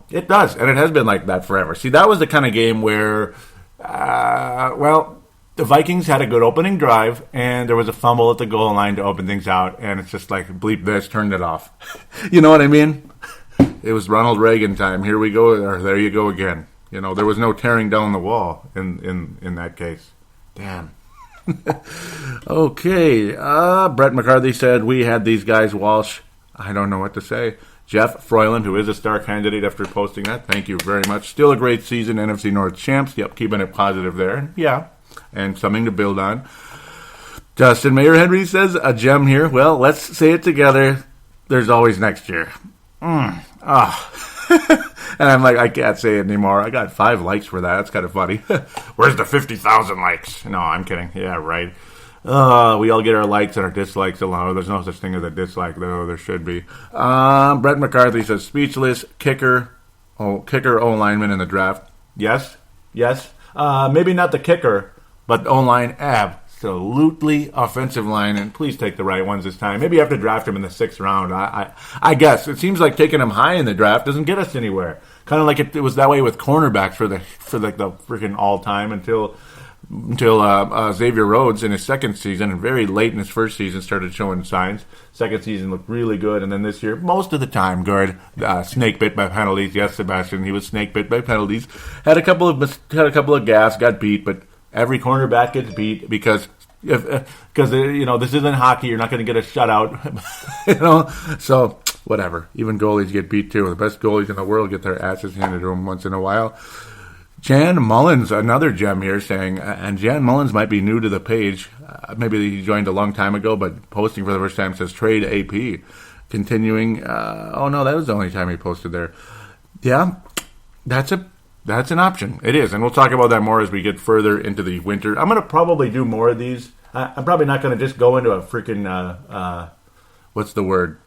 It does, and it has been like that forever. See, that was the kind of game where, the Vikings had a good opening drive, and there was a fumble at the goal line to open things out, and it's just like, bleep this, turned it off. You know what I mean? It was Ronald Reagan time. Here we go, or there you go again. There was no tearing down the wall in that case. Damn. Okay. Brett McCarthy said, "We had these guys, Walsh." I don't know what to say. Jeff Froyland, who is a star candidate after posting that. Thank you very much. Still a great season, NFC North champs. Yep, keeping it positive there. Yeah, and something to build on. Justin Mayer Henry says, "A gem here. Well, let's say it together. There's always next year." And I'm like, I can't say it anymore. I got 5 likes for that. That's kind of funny. Where's the 50,000 likes? No, I'm kidding. Yeah, right. We all get our likes and our dislikes alone. There's no such thing as a dislike, though. There should be. Brett McCarthy says, "Speechless kicker O-lineman in the draft." Yes. Maybe not the kicker, but O-line absolutely offensive line, and please take the right ones this time. Maybe you have to draft him in the 6th round. I guess it seems like taking him high in the draft doesn't get us anywhere. Kind of like it was that way with cornerbacks for the freaking all time until Xavier Rhodes in his second season and very late in his first season started showing signs. Second season looked really good, and then this year most of the time good. Snake bit by penalties. Yes, Sebastian, he was snake bit by penalties. Had a couple of gaffes, got beat, but every cornerback gets beat because this isn't hockey. You're not going to get a shutout, So whatever. Even goalies get beat too. The best goalies in the world get their asses handed to them once in a while. Jan Mullins, another gem here, saying, and Jan Mullins might be new to the page. Maybe he joined a long time ago, but posting for the first time says trade AP. Continuing. That was the only time he posted there. Yeah, that's an option. It is, and we'll talk about that more as we get further into the winter. I'm going to probably do more of these. I'm probably not going to just go into a freaking, what's the word?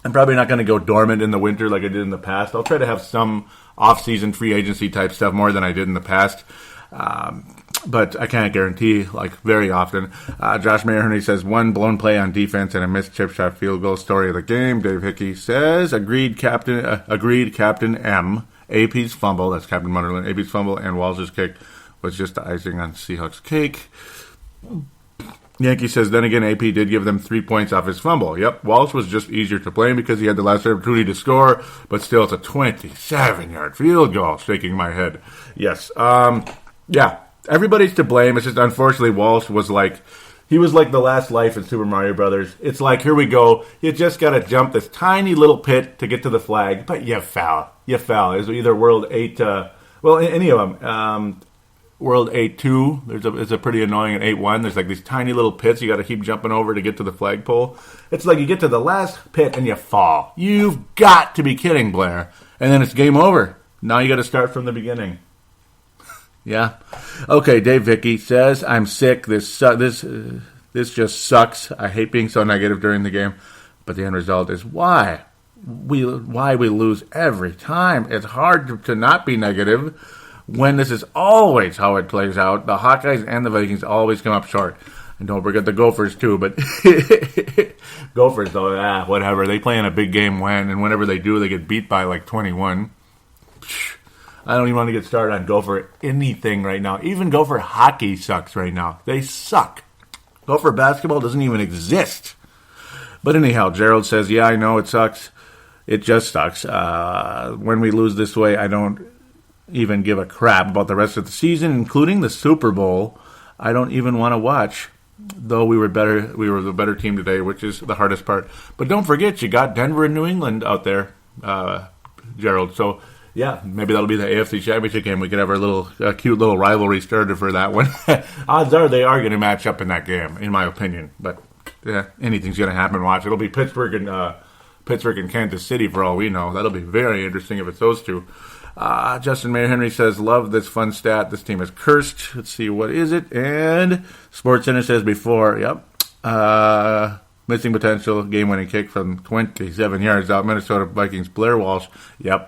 I'm probably not going to go dormant in the winter like I did in the past. I'll try to have some off-season free agency type stuff more than I did in the past. But I can't guarantee, very often. Josh Mayer says, "One blown play on defense and a missed chip shot field goal. Story of the game." Dave Hickey says, Agreed, Captain M. AP's fumble, that's Captain Munderland, AP's fumble and Walsh's kick was just the icing on Seahawks cake. Yankee says, "Then again, AP did give them 3 points off his fumble." Yep, Walsh was just easier to blame because he had the last opportunity to score, but still it's a 27-yard field goal. Shaking my head. Yes. Yeah, everybody's to blame. It's just unfortunately Walsh was he was like the last life in Super Mario Brothers. It's like, here we go. You just got to jump this tiny little pit to get to the flag, but you fell. It was either World 8, any of them. World 8-2, it's a pretty annoying, and 8-1. There's these tiny little pits you got to keep jumping over to get to the flagpole. It's like you get to the last pit and you fall. You've got to be kidding, Blair. And then it's game over. Now you got to start from the beginning. Yeah. Okay, Dave Vicky says, I'm sick. This just sucks. I hate being so negative during the game. But the end result is why we lose every time. It's hard to not be negative when this is always how it plays out. The Hawkeyes and the Vikings always come up short. And don't forget the Gophers, too. But Gophers, though, whatever. They play in a big game and whenever they do, they get beat by like 21. I don't even want to get started on Gopher anything right now. Even Gopher hockey sucks right now. They suck. Gopher basketball doesn't even exist. But anyhow, Gerald says, yeah, I know it sucks. It just sucks. When we lose this way, I don't even give a crap about the rest of the season, including the Super Bowl. I don't even want to watch. Though we were the better team today, which is the hardest part. But don't forget, you got Denver and New England out there, Gerald. So, yeah, maybe that'll be the AFC Championship game. We could have our cute little rivalry started for that one. Odds are they are going to match up in that game, in my opinion. But yeah, anything's going to happen. Watch, it'll be Pittsburgh and Kansas City for all we know. That'll be very interesting if it's those two. Justin Mayer Henry says, love this fun stat. This team is cursed. Let's see, what is it? And Sports Center says before, missing potential, game-winning kick from 27 yards out. Minnesota Vikings Blair Walsh,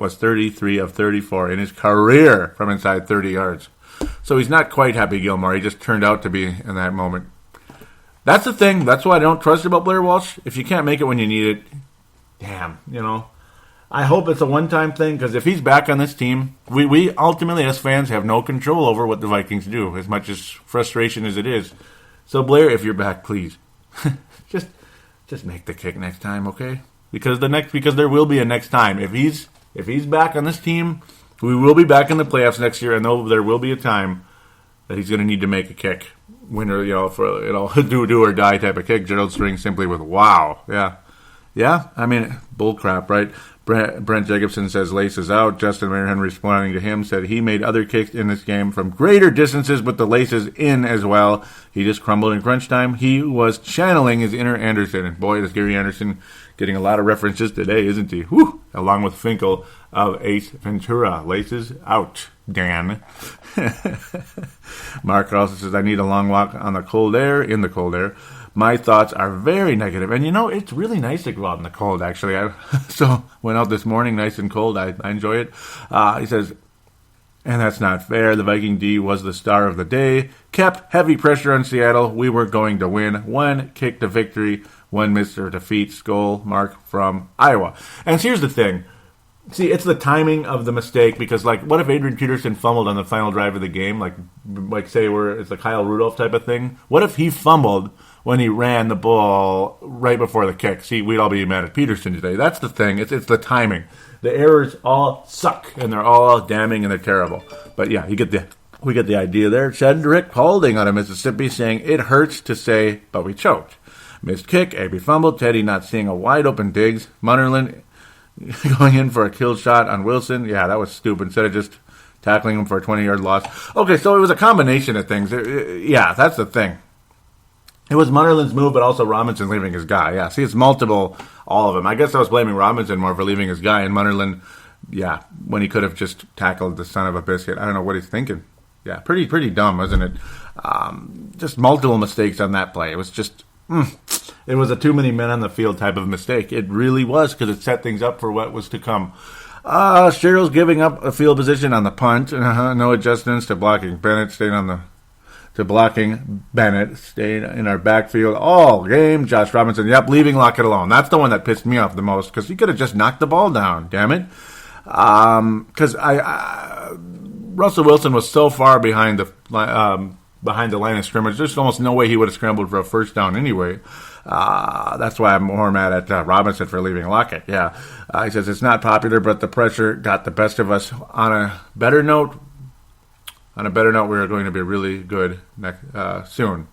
was 33 of 34 in his career from inside 30 yards. So he's not quite Happy Gilmore. He just turned out to be in that moment. That's the thing. That's what I don't trust about Blair Walsh. If you can't make it when you need it, damn, I hope it's a one-time thing, because if he's back on this team, we ultimately, as fans, have no control over what the Vikings do, as much as frustration as it is. So, Blair, if you're back, please, just make the kick next time, okay? Because there will be a next time. If he's back on this team, we will be back in the playoffs next year, and there will be a time that he's going to need to make a kick. Winner, for do or die type of kick. Gerald String simply with wow, yeah. I mean, bull crap, right? Brent Jacobson says laces out. Justin Mayer Henry responding to him said he made other kicks in this game from greater distances with the laces in as well. He just crumbled in crunch time. He was channeling his inner Anderson. And boy, is Gary Anderson getting a lot of references today, isn't he? Whew! Along with Finkel of Ace Ventura. Laces out, Dan. Mark also says, I need a long walk in the cold air. My thoughts are very negative. And, it's really nice to go out in the cold, actually. So went out this morning, nice and cold. I enjoy it. He says, and that's not fair. The Viking D was the star of the day. Kept heavy pressure on Seattle. We were going to win. One kick to victory. One Mr. Defeat. Skull Mark from Iowa. And here's the thing. See, it's the timing of the mistake, because, what if Adrian Peterson fumbled on the final drive of the game? Like say, it's a Kyle Rudolph type of thing. What if he fumbled when he ran the ball right before the kick? See, we'd all be mad at Peterson today. That's the thing. It's the timing. The errors all suck, and they're all damning, and they're terrible. But, yeah, we get the idea there. Cedric Paulding out of Mississippi saying, it hurts to say, but we choked. Missed kick, AB fumbled, Teddy not seeing a wide-open Diggs. Munnerlyn going in for a kill shot on Wilson. Yeah, that was stupid. Instead of just tackling him for a 20-yard loss. Okay, so it was a combination of things. Yeah, that's the thing. It was Munnerlyn's move, but also Robinson leaving his guy. Yeah, see, it's multiple, all of them. I guess I was blaming Robinson more for leaving his guy, and Munnerlyn, when he could have just tackled the son of a biscuit. I don't know what he's thinking. Yeah, pretty dumb, wasn't it? Just multiple mistakes on that play. It was just, it was a too many men on the field type of mistake. It really was, because it set things up for what was to come. Cheryl's giving up a field position on the punt. No adjustments to blocking Bennett, staying in our backfield all game. Josh Robinson, leaving Lockett alone. That's the one that pissed me off the most, because he could have just knocked the ball down, damn it. Because Russell Wilson was so far behind the line of scrimmage, there's almost no way he would have scrambled for a first down anyway. That's why I'm more mad at Robinson for leaving Lockett. Yeah, he says it's not popular, but the pressure got the best of us. On a better note, we are going to be really good soon.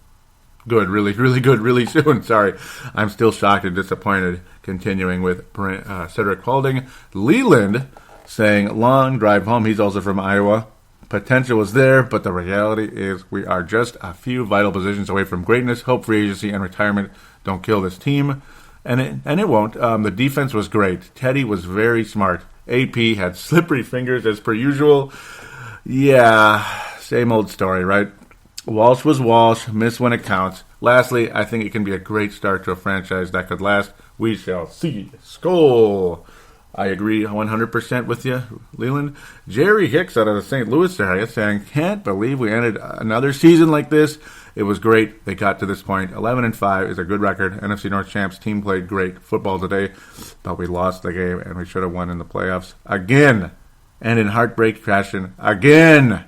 Good, really, really good, really soon. Sorry, I'm still shocked and disappointed. Continuing with Cedric Paulding. Leland saying, long drive home. He's also from Iowa. Potential was there, but the reality is we are just a few vital positions away from greatness. Hope free agency and retirement don't kill this team. And it won't. The defense was great. Teddy was very smart. AP had slippery fingers as per usual. Yeah, Same old story, right? Walsh was Walsh, miss when it counts. Lastly, I think it can be a great start to a franchise that could last. We shall see. Skol! I agree 100% with you, Leland. Jerry Hicks out of the St. Louis area saying, can't believe we ended another season like this. It was great. They got to this point. 11-5 is a good record. NFC North champs team played great football today, but we lost the game and we should have won in the playoffs again. And in heartbreak fashion again.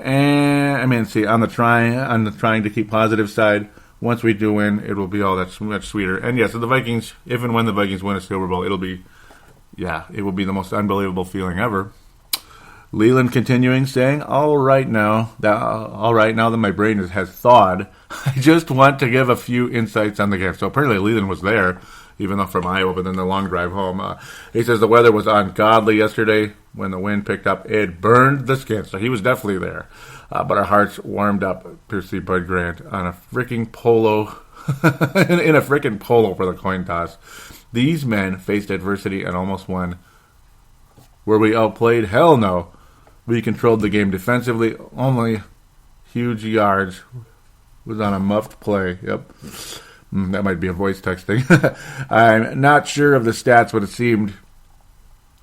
And I mean, see, on the trying to keep positive side, once we do win, it will be all that much sweeter. And yes, the Vikings, if and when the Vikings win a Super Bowl, it will be the most unbelievable feeling ever. Leland continuing, saying, all right now that my brain has thawed, I just want to give a few insights on the game. So apparently Leland was there, even though from Iowa, but then the long drive home. He says the weather was ungodly yesterday. When the wind picked up, it burned the skin. So he was definitely there. But our hearts warmed up to see Bud Grant on a freaking polo, in a freaking polo for the coin toss. These men faced adversity and almost won. Were we outplayed? Hell no. We controlled the game defensively. Only huge yards was on a muffed play. Yep. That might be a voice texting. I'm not sure of the stats, but it seemed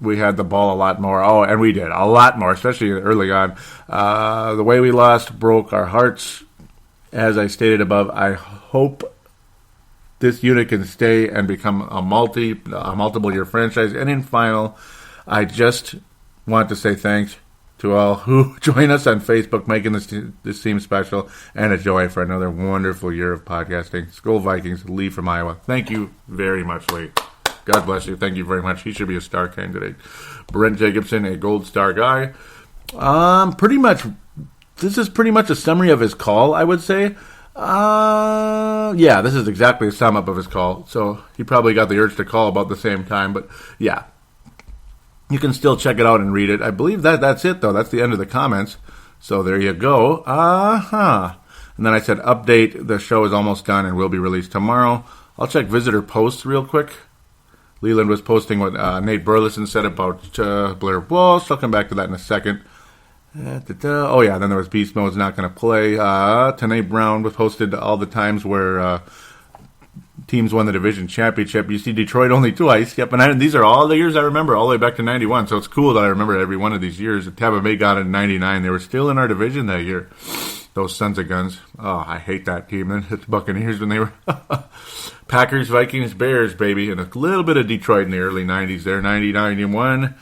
we had the ball a lot more. Oh, and we did. A lot more, especially early on. The way we lost broke our hearts. As I stated above, I hope this unit can stay and become a multiple-year franchise. And in final, I just want to say thanks to all who join us on Facebook, making this team special, and a joy for another wonderful year of podcasting. Skol Vikings, Lee from Iowa. Thank you very much, Lee. God bless you. Thank you very much. He should be a star candidate. Brent Jacobson, a gold star guy. This is pretty much a summary of his call, I would say. Yeah, this is exactly a sum up of his call. So he probably got the urge to call about the same time, but yeah. You can still check it out and read it. I believe that's it, though. That's the end of the comments. So there you go. And then I said, update, the show is almost done and will be released tomorrow. I'll check visitor posts real quick. Leland was posting what Nate Burleson said about Blair Walsh. I'll come back to that in a second. Oh, yeah, then there was Beast Mode's not going to play. Tanae Brown was posted all the times where teams won the division championship. You see Detroit only twice. Yep, and these are all the years I remember, all the way back to 91. So it's cool that I remember every one of these years. Tampa Bay got it in 99. They were still in our division that year. Those sons of guns. Oh, I hate that team. And it's Buccaneers when they were Packers, Vikings, Bears, baby. And a little bit of Detroit in the early 90s there. 91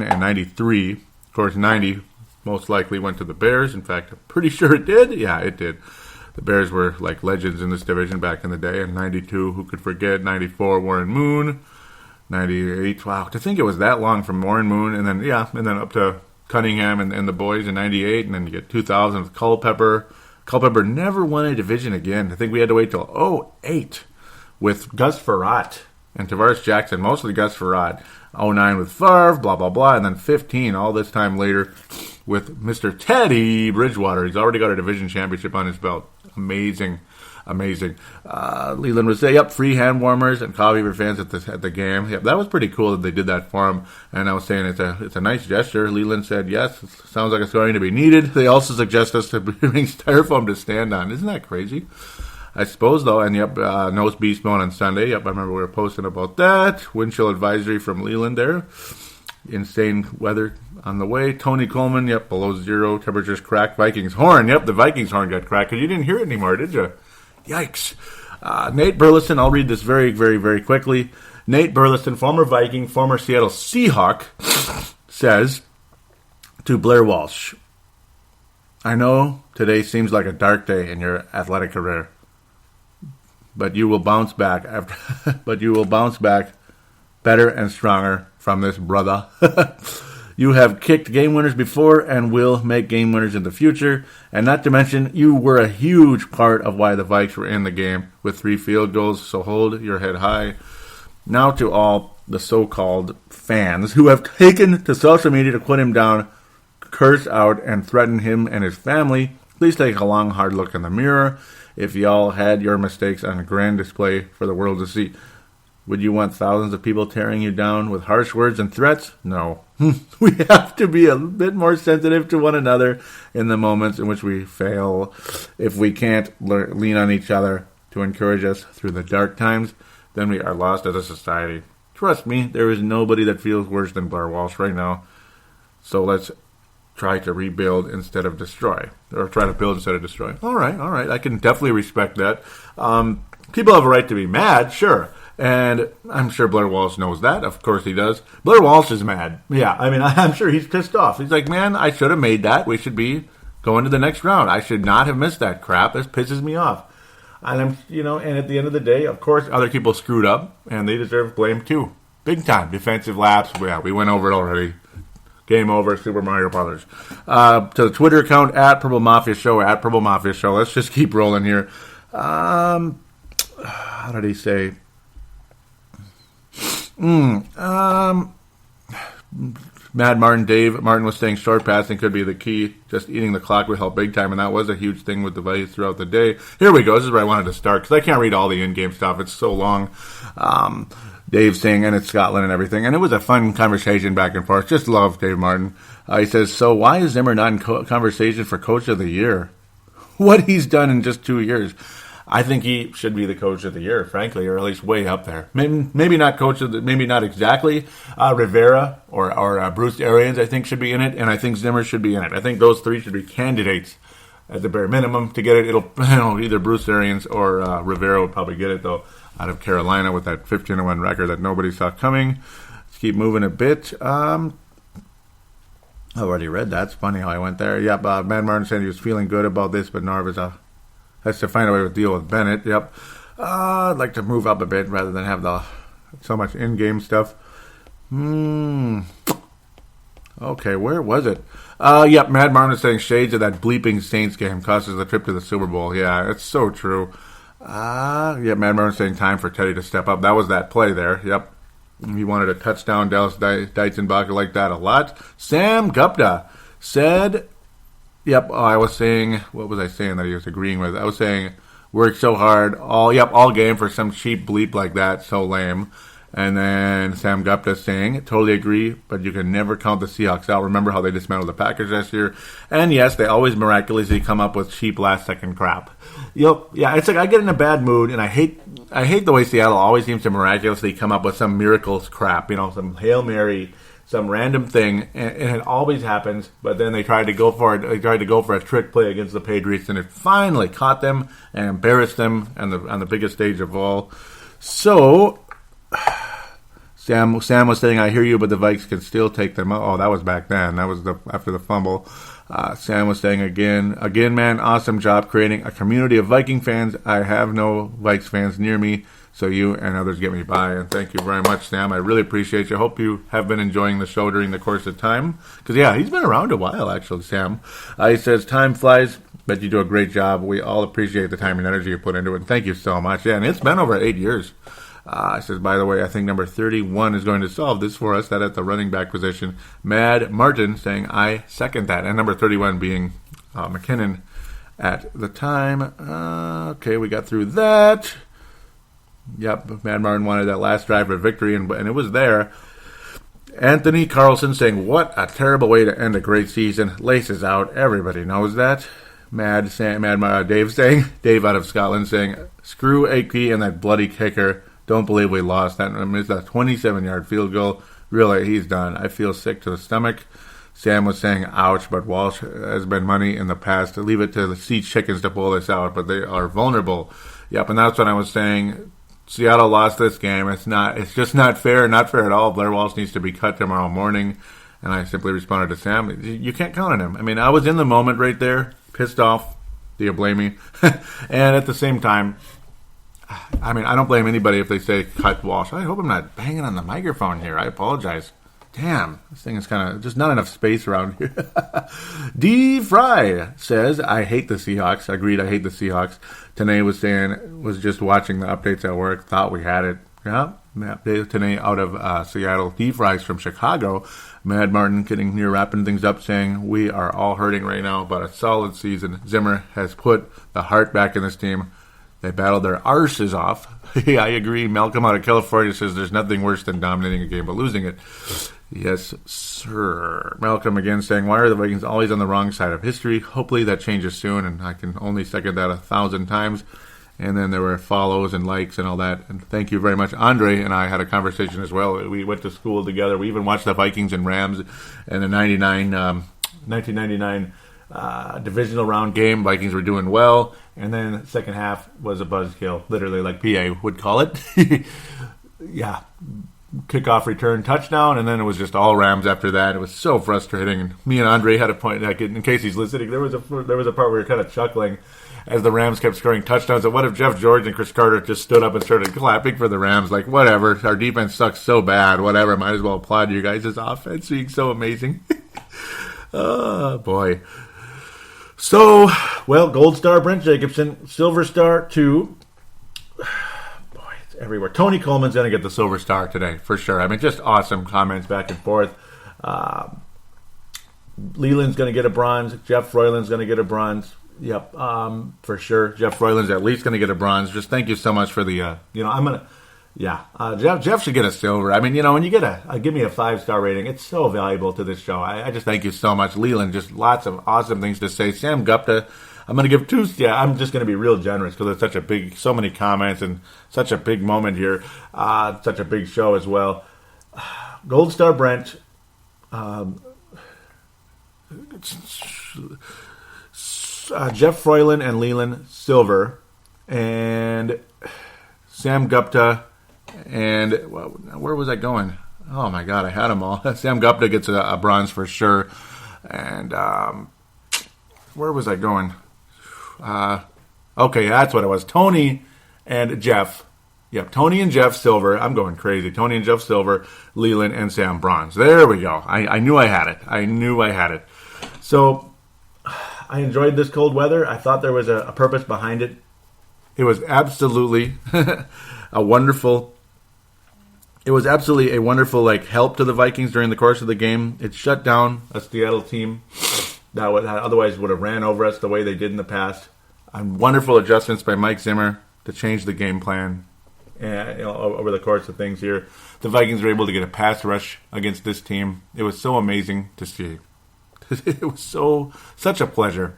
and 93. Of course, 90 most likely went to the Bears. In fact, I'm pretty sure it did. Yeah, it did. The Bears were like legends in this division back in the day. And 92, who could forget? 94, Warren Moon. 98, wow, to think it was that long from Warren Moon. And then, and then up to Cunningham and the boys in 98. And then you get 2000 with Culpepper. Culpepper never won a division again. I think we had to wait till 08 with Gus Farrat and Tavares Jackson, mostly Gus Farrat. 09 with Favre, blah, blah, blah. And then 15, all this time later, with Mr. Teddy Bridgewater. He's already got a division championship on his belt. Amazing. Leland would say, yep, free hand warmers and coffee for fans at the game. Yep, that was pretty cool that they did that for him. And I was saying it's a nice gesture. Leland said, yes, it sounds like it's going to be needed. They also suggest us to bring styrofoam to stand on. Isn't that crazy? I suppose, though, and yep, no Beast Mode on Sunday. Yep, I remember we were posting about that. Wind chill advisory from Leland there. Insane weather on the way. Tony Coleman, yep, below zero. Temperatures cracked. Vikings horn, yep, the Vikings horn got cracked because you didn't hear it anymore, did you? Yikes. Nate Burleson, I'll read this very, very, very quickly. Nate Burleson, former Viking, former Seattle Seahawk, says to Blair Walsh, I know today seems like a dark day in your athletic career, but you will bounce back better and stronger from this, brother. You have kicked game winners before and will make game winners in the future. And not to mention, you were a huge part of why the Vikes were in the game with 3 field goals, so hold your head high. Now to all the so-called fans who have taken to social media to put him down, curse out, and threaten him and his family, please take a long, hard look in the mirror if y'all had your mistakes on grand display for the world to see. Would you want thousands of people tearing you down with harsh words and threats? No. We have to be a bit more sensitive to one another in the moments in which we fail. If we can't lean on each other to encourage us through the dark times, then we are lost as a society. Trust me, there is nobody that feels worse than Blair Walsh right now. So let's try to rebuild instead of destroy. Or try to build instead of destroy. All right. I can definitely respect that. People have a right to be mad, sure. And I'm sure Blair Walsh knows that. Of course he does. Blair Walsh is mad. Yeah, I mean, I'm sure he's pissed off. He's like, man, I should have made that. We should be going to the next round. I should not have missed that crap. This pisses me off. And and at the end of the day, of course, other people screwed up, and they deserve blame too. Big time. Defensive laps. Yeah, we went over it already. Game over, Super Mario Brothers. To the Twitter account, at Purple Mafia Show, at Purple Mafia Show. Let's just keep rolling here. How did he say? Mad Martin, Dave Martin was saying short passing could be the key. Just eating the clock would help big time, and that was a huge thing with the Vikings throughout the day. Here we go. This is where I wanted to start, because I can't read all the in-game stuff. It's so long. Dave saying, and it's Scotland and everything. And it was a fun conversation back and forth. Just love Dave Martin. He says, so why is Zimmer not in conversation for Coach of the Year? What he's done in just 2 years. I think he should be the Coach of the Year, frankly, or at least way up there. Maybe not maybe not exactly. Rivera or Bruce Arians, I think, should be in it, and I think Zimmer should be in it. I think those three should be candidates at the bare minimum to get it. It'll either Bruce Arians or Rivera would probably get it, though, out of Carolina with that 15-1 record that nobody saw coming. Let's keep moving a bit. I've already read that. It's funny how I went there. Yep, Mad Martin said he was feeling good about this, but Narv has to find a way to deal with Bennett. Yep. I'd like to move up a bit rather than have so much in-game stuff. Okay, where was it? Yep, Mad Martin is saying shades of that bleeping Saints game causes the trip to the Super Bowl. Yeah, it's so true. Mad Martin saying time for Teddy to step up. That was that play there. Yep. He wanted a touchdown. Dallas Dietzenbacher liked that a lot. Sam Gupta said... Yep, I was saying, what was I saying that he was agreeing with? I was saying, worked so hard, all game for some cheap bleep like that, so lame. And then Sam Gupta saying, totally agree, but you can never count the Seahawks out. Remember how they dismantled the Packers last year? And yes, they always miraculously come up with cheap last-second crap. Yep, yeah, it's like I get in a bad mood, and I hate the way Seattle always seems to miraculously come up with some miracles crap, some Hail Mary, some random thing, and it always happens, but then they tried to go for it. They tried to go for a trick play against the Patriots, and it finally caught them and embarrassed them on the biggest stage of all. So, Sam was saying, I hear you, but the Vikes can still take them out. Oh, that was back then. That was after the fumble. Sam was saying, again, man, awesome job creating a community of Viking fans. I have no Vikes fans near me, so you and others get me by, and thank you very much, Sam. I really appreciate you. Hope you have been enjoying the show during the course of time. Because, yeah, he's been around a while, actually, Sam. He says, time flies, but you do a great job. We all appreciate the time and energy you put into it, and thank you so much. Yeah, and it's been over 8 years. He says, by the way, I think number 31 is going to solve this for us, that at the running back position. Mad Martin saying, I second that. And number 31 being McKinnon at the time. Okay, we got through that. Yep, Mad Martin wanted that last drive for victory, and it was there. Anthony Carlson saying, what a terrible way to end a great season. Laces out. Everybody knows that. Dave out of Scotland saying, screw AP and that bloody kicker. Don't believe we lost. That is a 27-yard field goal. Really, he's done. I feel sick to the stomach. Sam was saying, ouch, but Walsh has been money in the past. Leave it to the Sea Chickens to pull this out, but they are vulnerable. Yep, and that's what I was saying. Seattle lost this game. It's just not fair. Not fair at all. Blair Walsh needs to be cut tomorrow morning. And I simply responded to Sam, you can't count on him. I mean, I was in the moment right there, pissed off. Do you blame me? And at the same time, I mean, I don't blame anybody if they say cut Walsh. I hope I'm not banging on the microphone here. I apologize. Damn, this thing is kind of just not enough space around here. D. Fry says, I hate the Seahawks. Agreed, I hate the Seahawks. Tanae was saying, was just watching the updates at work, thought we had it. Yeah, Tanae out of Seattle. D. Fry's from Chicago. Mad Martin getting near wrapping things up, saying, we are all hurting right now, but a solid season. Zimmer has put the heart back in this team. They battled their arses off. Yeah, I agree. Malcolm out of California says there's nothing worse than dominating a game but losing it. Yes, sir. Malcolm again saying, why are the Vikings always on the wrong side of history? Hopefully that changes soon, and I can only second that 1,000 times. And then there were follows and likes and all that. And thank you very much. Andre and I had a conversation as well. We went to school together. We even watched the Vikings and Rams in the 1999 divisional round game. Vikings were doing well. And then the second half was a buzzkill, literally like PA would call it. Yeah. Kickoff return touchdown, and then it was just all Rams after that. It was so frustrating. And me and Andre had a point, like, in case he's listening, there was a part where we were kind of chuckling as the Rams kept scoring touchdowns. And what if Jeff George and Chris Carter just stood up and started clapping for the Rams? Like, whatever, our defense sucks so bad, whatever, might as well applaud you guys' offense being so amazing. Oh, boy. So, well, Gold Star, Brent Jacobson, Silver Star, 2. Boy, it's everywhere. Tony Coleman's going to get the Silver Star today, for sure. I mean, just awesome comments back and forth. Leland's going to get a bronze. Jeff Froyland's going to get a bronze. Yep, for sure. Jeff Froyland's at least going to get a bronze. Just thank you so much for the, I'm going to, Jeff should get a silver. I mean, when you get give me a 5-star rating, it's so valuable to this show. I just thank you so much. Leland, just lots of awesome things to say. Sam Gupta, I'm going to give 2. Yeah, I'm just going to be real generous because it's so many comments and such a big moment here. Such a big show as well. Gold Star Brent, Jeff Froyland and Leland, silver, and Sam Gupta, and where was I going? Oh my God, I had them all. Sam Gupta gets a bronze for sure, and where was I going? Okay, that's what it was. Tony and Jeff. Yep, Tony and Jeff silver. I'm going crazy. Tony and Jeff silver, Leland and Sam bronze. There we go. I knew I had it. So I enjoyed this cold weather. I thought there was a purpose behind it. It was absolutely a wonderful help to the Vikings during the course of the game. It shut down a Seattle team that otherwise would have ran over us the way they did in the past. Wonderful adjustments by Mike Zimmer to change the game plan. And, over the course of things here, the Vikings were able to get a pass rush against this team. It was so amazing to see. It was such a pleasure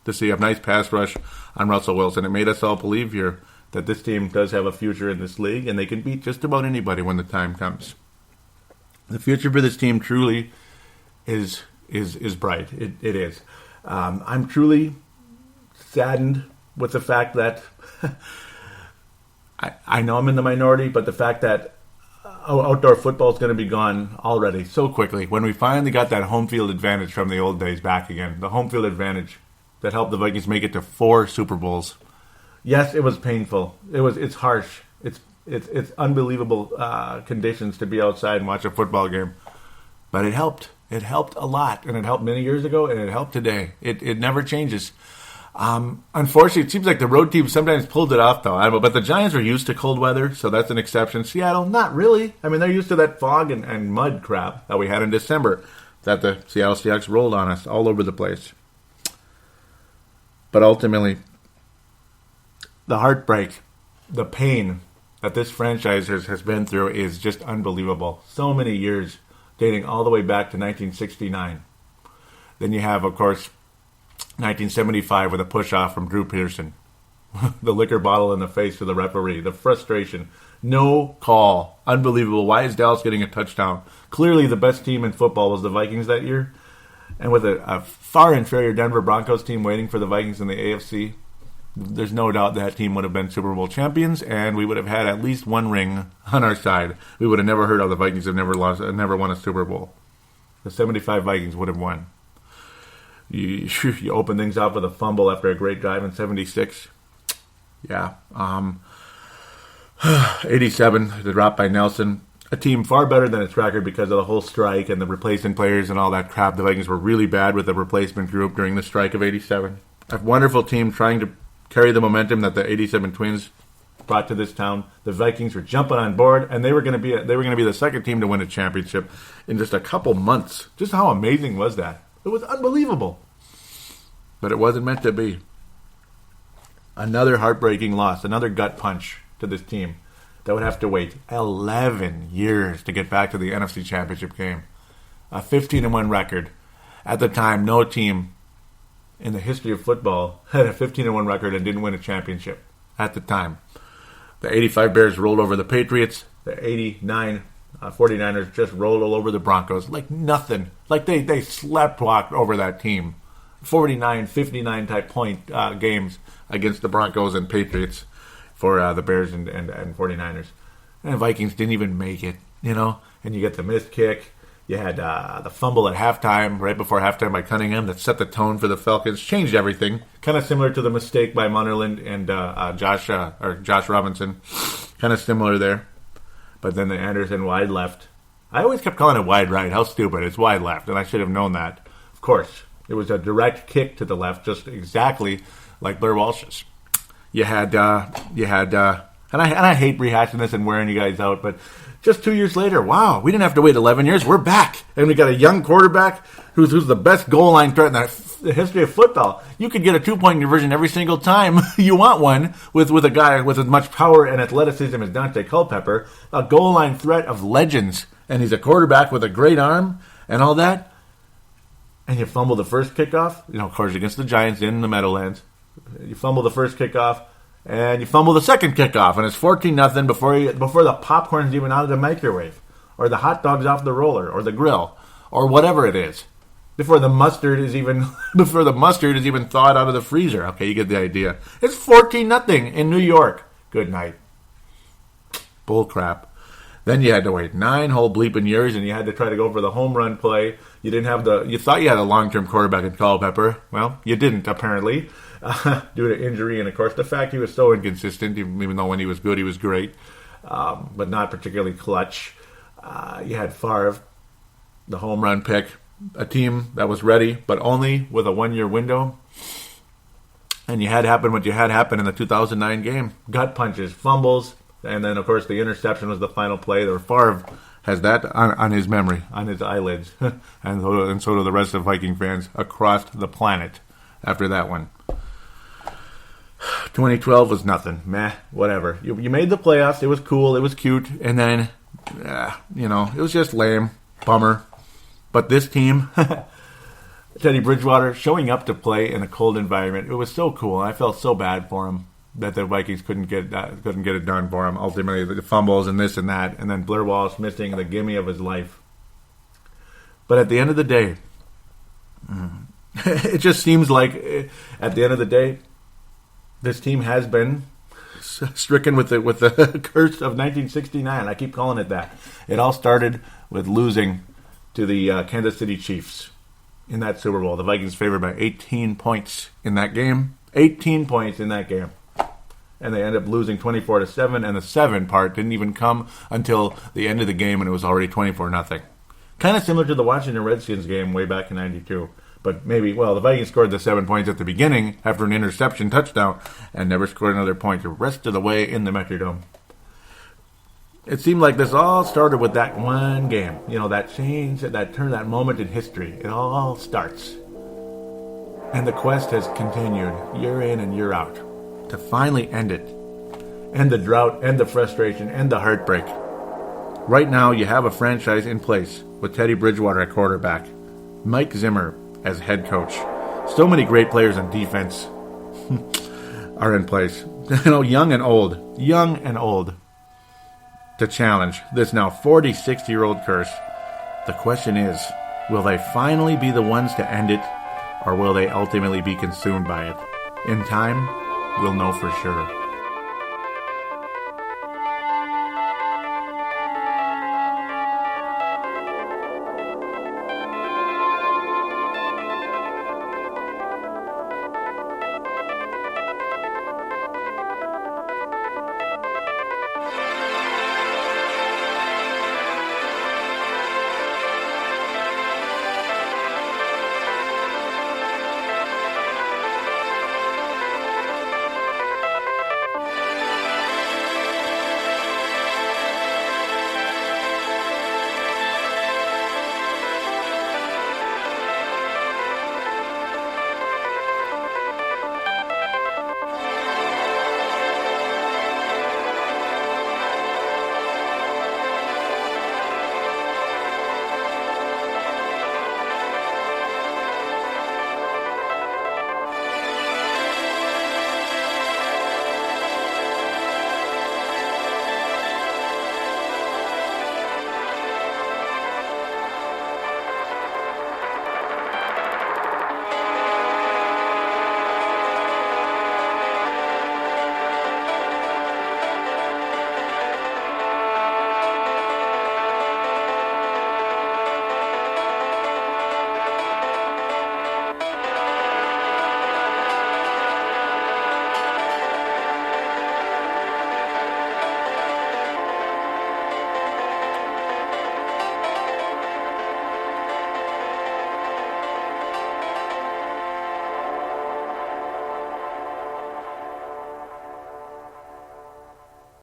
to see a nice pass rush on Russell Wilson. It made us all believe here that this team does have a future in this league, and they can beat just about anybody when the time comes. The future for this team truly is bright. It is. I'm truly saddened with the fact that I know I'm in the minority, but the fact that outdoor football is going to be gone already so quickly. When we finally got that home field advantage from the old days back again, the home field advantage that helped the Vikings make it to 4 Super Bowls. Yes, it was painful. It's harsh. It's unbelievable conditions to be outside and watch a football game, but it helped. It helped a lot, and it helped many years ago, and it helped today. It never changes. Unfortunately, it seems like the road team sometimes pulled it off, though. But the Giants are used to cold weather, so that's an exception. Seattle, not really. I mean, they're used to that fog and mud crap that we had in December that the Seattle Seahawks rolled on us all over the place. But ultimately, the heartbreak, the pain that this franchise has been through is just unbelievable. So many years, dating all the way back to 1969. Then you have, of course, 1975 with a push-off from Drew Pearson. The liquor bottle in the face of the referee. The frustration. No call. Unbelievable. Why is Dallas getting a touchdown? Clearly the best team in football was the Vikings that year. And with a far inferior Denver Broncos team waiting for the Vikings in the AFC, there's no doubt that team would have been Super Bowl champions, and we would have had at least one ring on our side. We would have never heard of the Vikings have never won a Super Bowl. The 75 Vikings would have won. You open things up with a fumble after a great drive in 76. Yeah. 87, the drop by Nelson. A team far better than its record because of the whole strike and the replacement players and all that crap. The Vikings were really bad with the replacement group during the strike of 87. A wonderful team trying to carry the momentum that the 87 Twins brought to this town. The Vikings were jumping on board, and they were going to be the second team to win a championship in just a couple months. Just how amazing was that? It was unbelievable. But it wasn't meant to be. Another heartbreaking loss, another gut punch to this team that would have to wait 11 years to get back to the NFC Championship game. A 15-1 record. At the time, no team in the history of football had a 15-1 record and didn't win a championship. At the time. The 85 Bears rolled over the Patriots. The 89 49ers just rolled all over the Broncos like nothing. Like they sleptwalked over that team. 49, 59 type point games against the Broncos and Patriots for the Bears and 49ers. And the Vikings didn't even make it, you know. And you get the missed kick. You had the fumble at halftime, right before halftime by Cunningham that set the tone for the Falcons, changed everything. Kind of similar to the mistake by Munnerlyn and Josh Robinson. Kind of similar there. But then the Anderson wide left. I always kept calling it wide right. How stupid. It's wide left, and I should have known that. Of course, it was a direct kick to the left, just exactly like Blair Walsh's. You had, and I hate rehashing this and wearing you guys out, but just 2 years later, wow, we didn't have to wait 11 years. We're back. And we got a young quarterback who's the best goal line threat in the history of football. You could get a 2-point conversion every single time you want one with a guy with as much power and athleticism as Dante Culpepper, a goal line threat of legends. And he's a quarterback with a great arm and all that. And you fumble the first kickoff, of course, against the Giants in the Meadowlands. You fumble the first kickoff. And you fumble the second kickoff, and it's 14-0 before the popcorn's even out of the microwave, or the hot dog's off the roller, or the grill, or whatever it is. Before the mustard is even thawed out of the freezer. Okay, you get the idea. It's 14-0 in New York. Good night. Bull crap. Then you had to wait 9 whole bleeping years, and you had to try to go for the home run play. You thought you had a long-term quarterback in Culpepper. Well, you didn't, apparently. Due to injury, and of course the fact he was so inconsistent, even though when he was good he was great, but not particularly clutch. You had Favre, the home run pick, a team that was ready, but only with a 1-year window. And you had happen what you had happen in the 2009 game. Gut punches, fumbles, and then of course the interception was the final play. Favre has that on his memory, on his eyelids, and so do the rest of Viking fans across the planet after that one. 2012 was nothing. Meh, whatever. You made the playoffs. It was cool. It was cute. And then, it was just lame. Bummer. But this team, Teddy Bridgewater, showing up to play in a cold environment, it was so cool. I felt so bad for him that the Vikings couldn't get it done for him. Ultimately, the fumbles and this and that. And then Blair Walsh missing the gimme of his life. But at the end of the day, it just seems like at the end of the day, this team has been stricken with the curse of 1969. I keep calling it that. It all started with losing to the Kansas City Chiefs in that Super Bowl. The Vikings favored by 18 points in that game. 18 points in that game. And they ended up losing 24-7, and the 7 part didn't even come until the end of the game, and it was already 24-0. Kind of similar to the Washington Redskins game way back in 92. But the Vikings scored the 7 points at the beginning after an interception touchdown and never scored another point the rest of the way in the Metrodome. It seemed like this all started with that one game. That change, that turn, that moment in history. It all starts. And the quest has continued year in and year out to finally end it. End the drought, end the frustration, end the heartbreak. Right now, you have a franchise in place with Teddy Bridgewater at quarterback, Mike Zimmer as head coach. So many great players on defense are in place. Young and old to challenge this now 46-year-old curse. The question is, will they finally be the ones to end it, or will they ultimately be consumed by it? In time, we'll know for sure.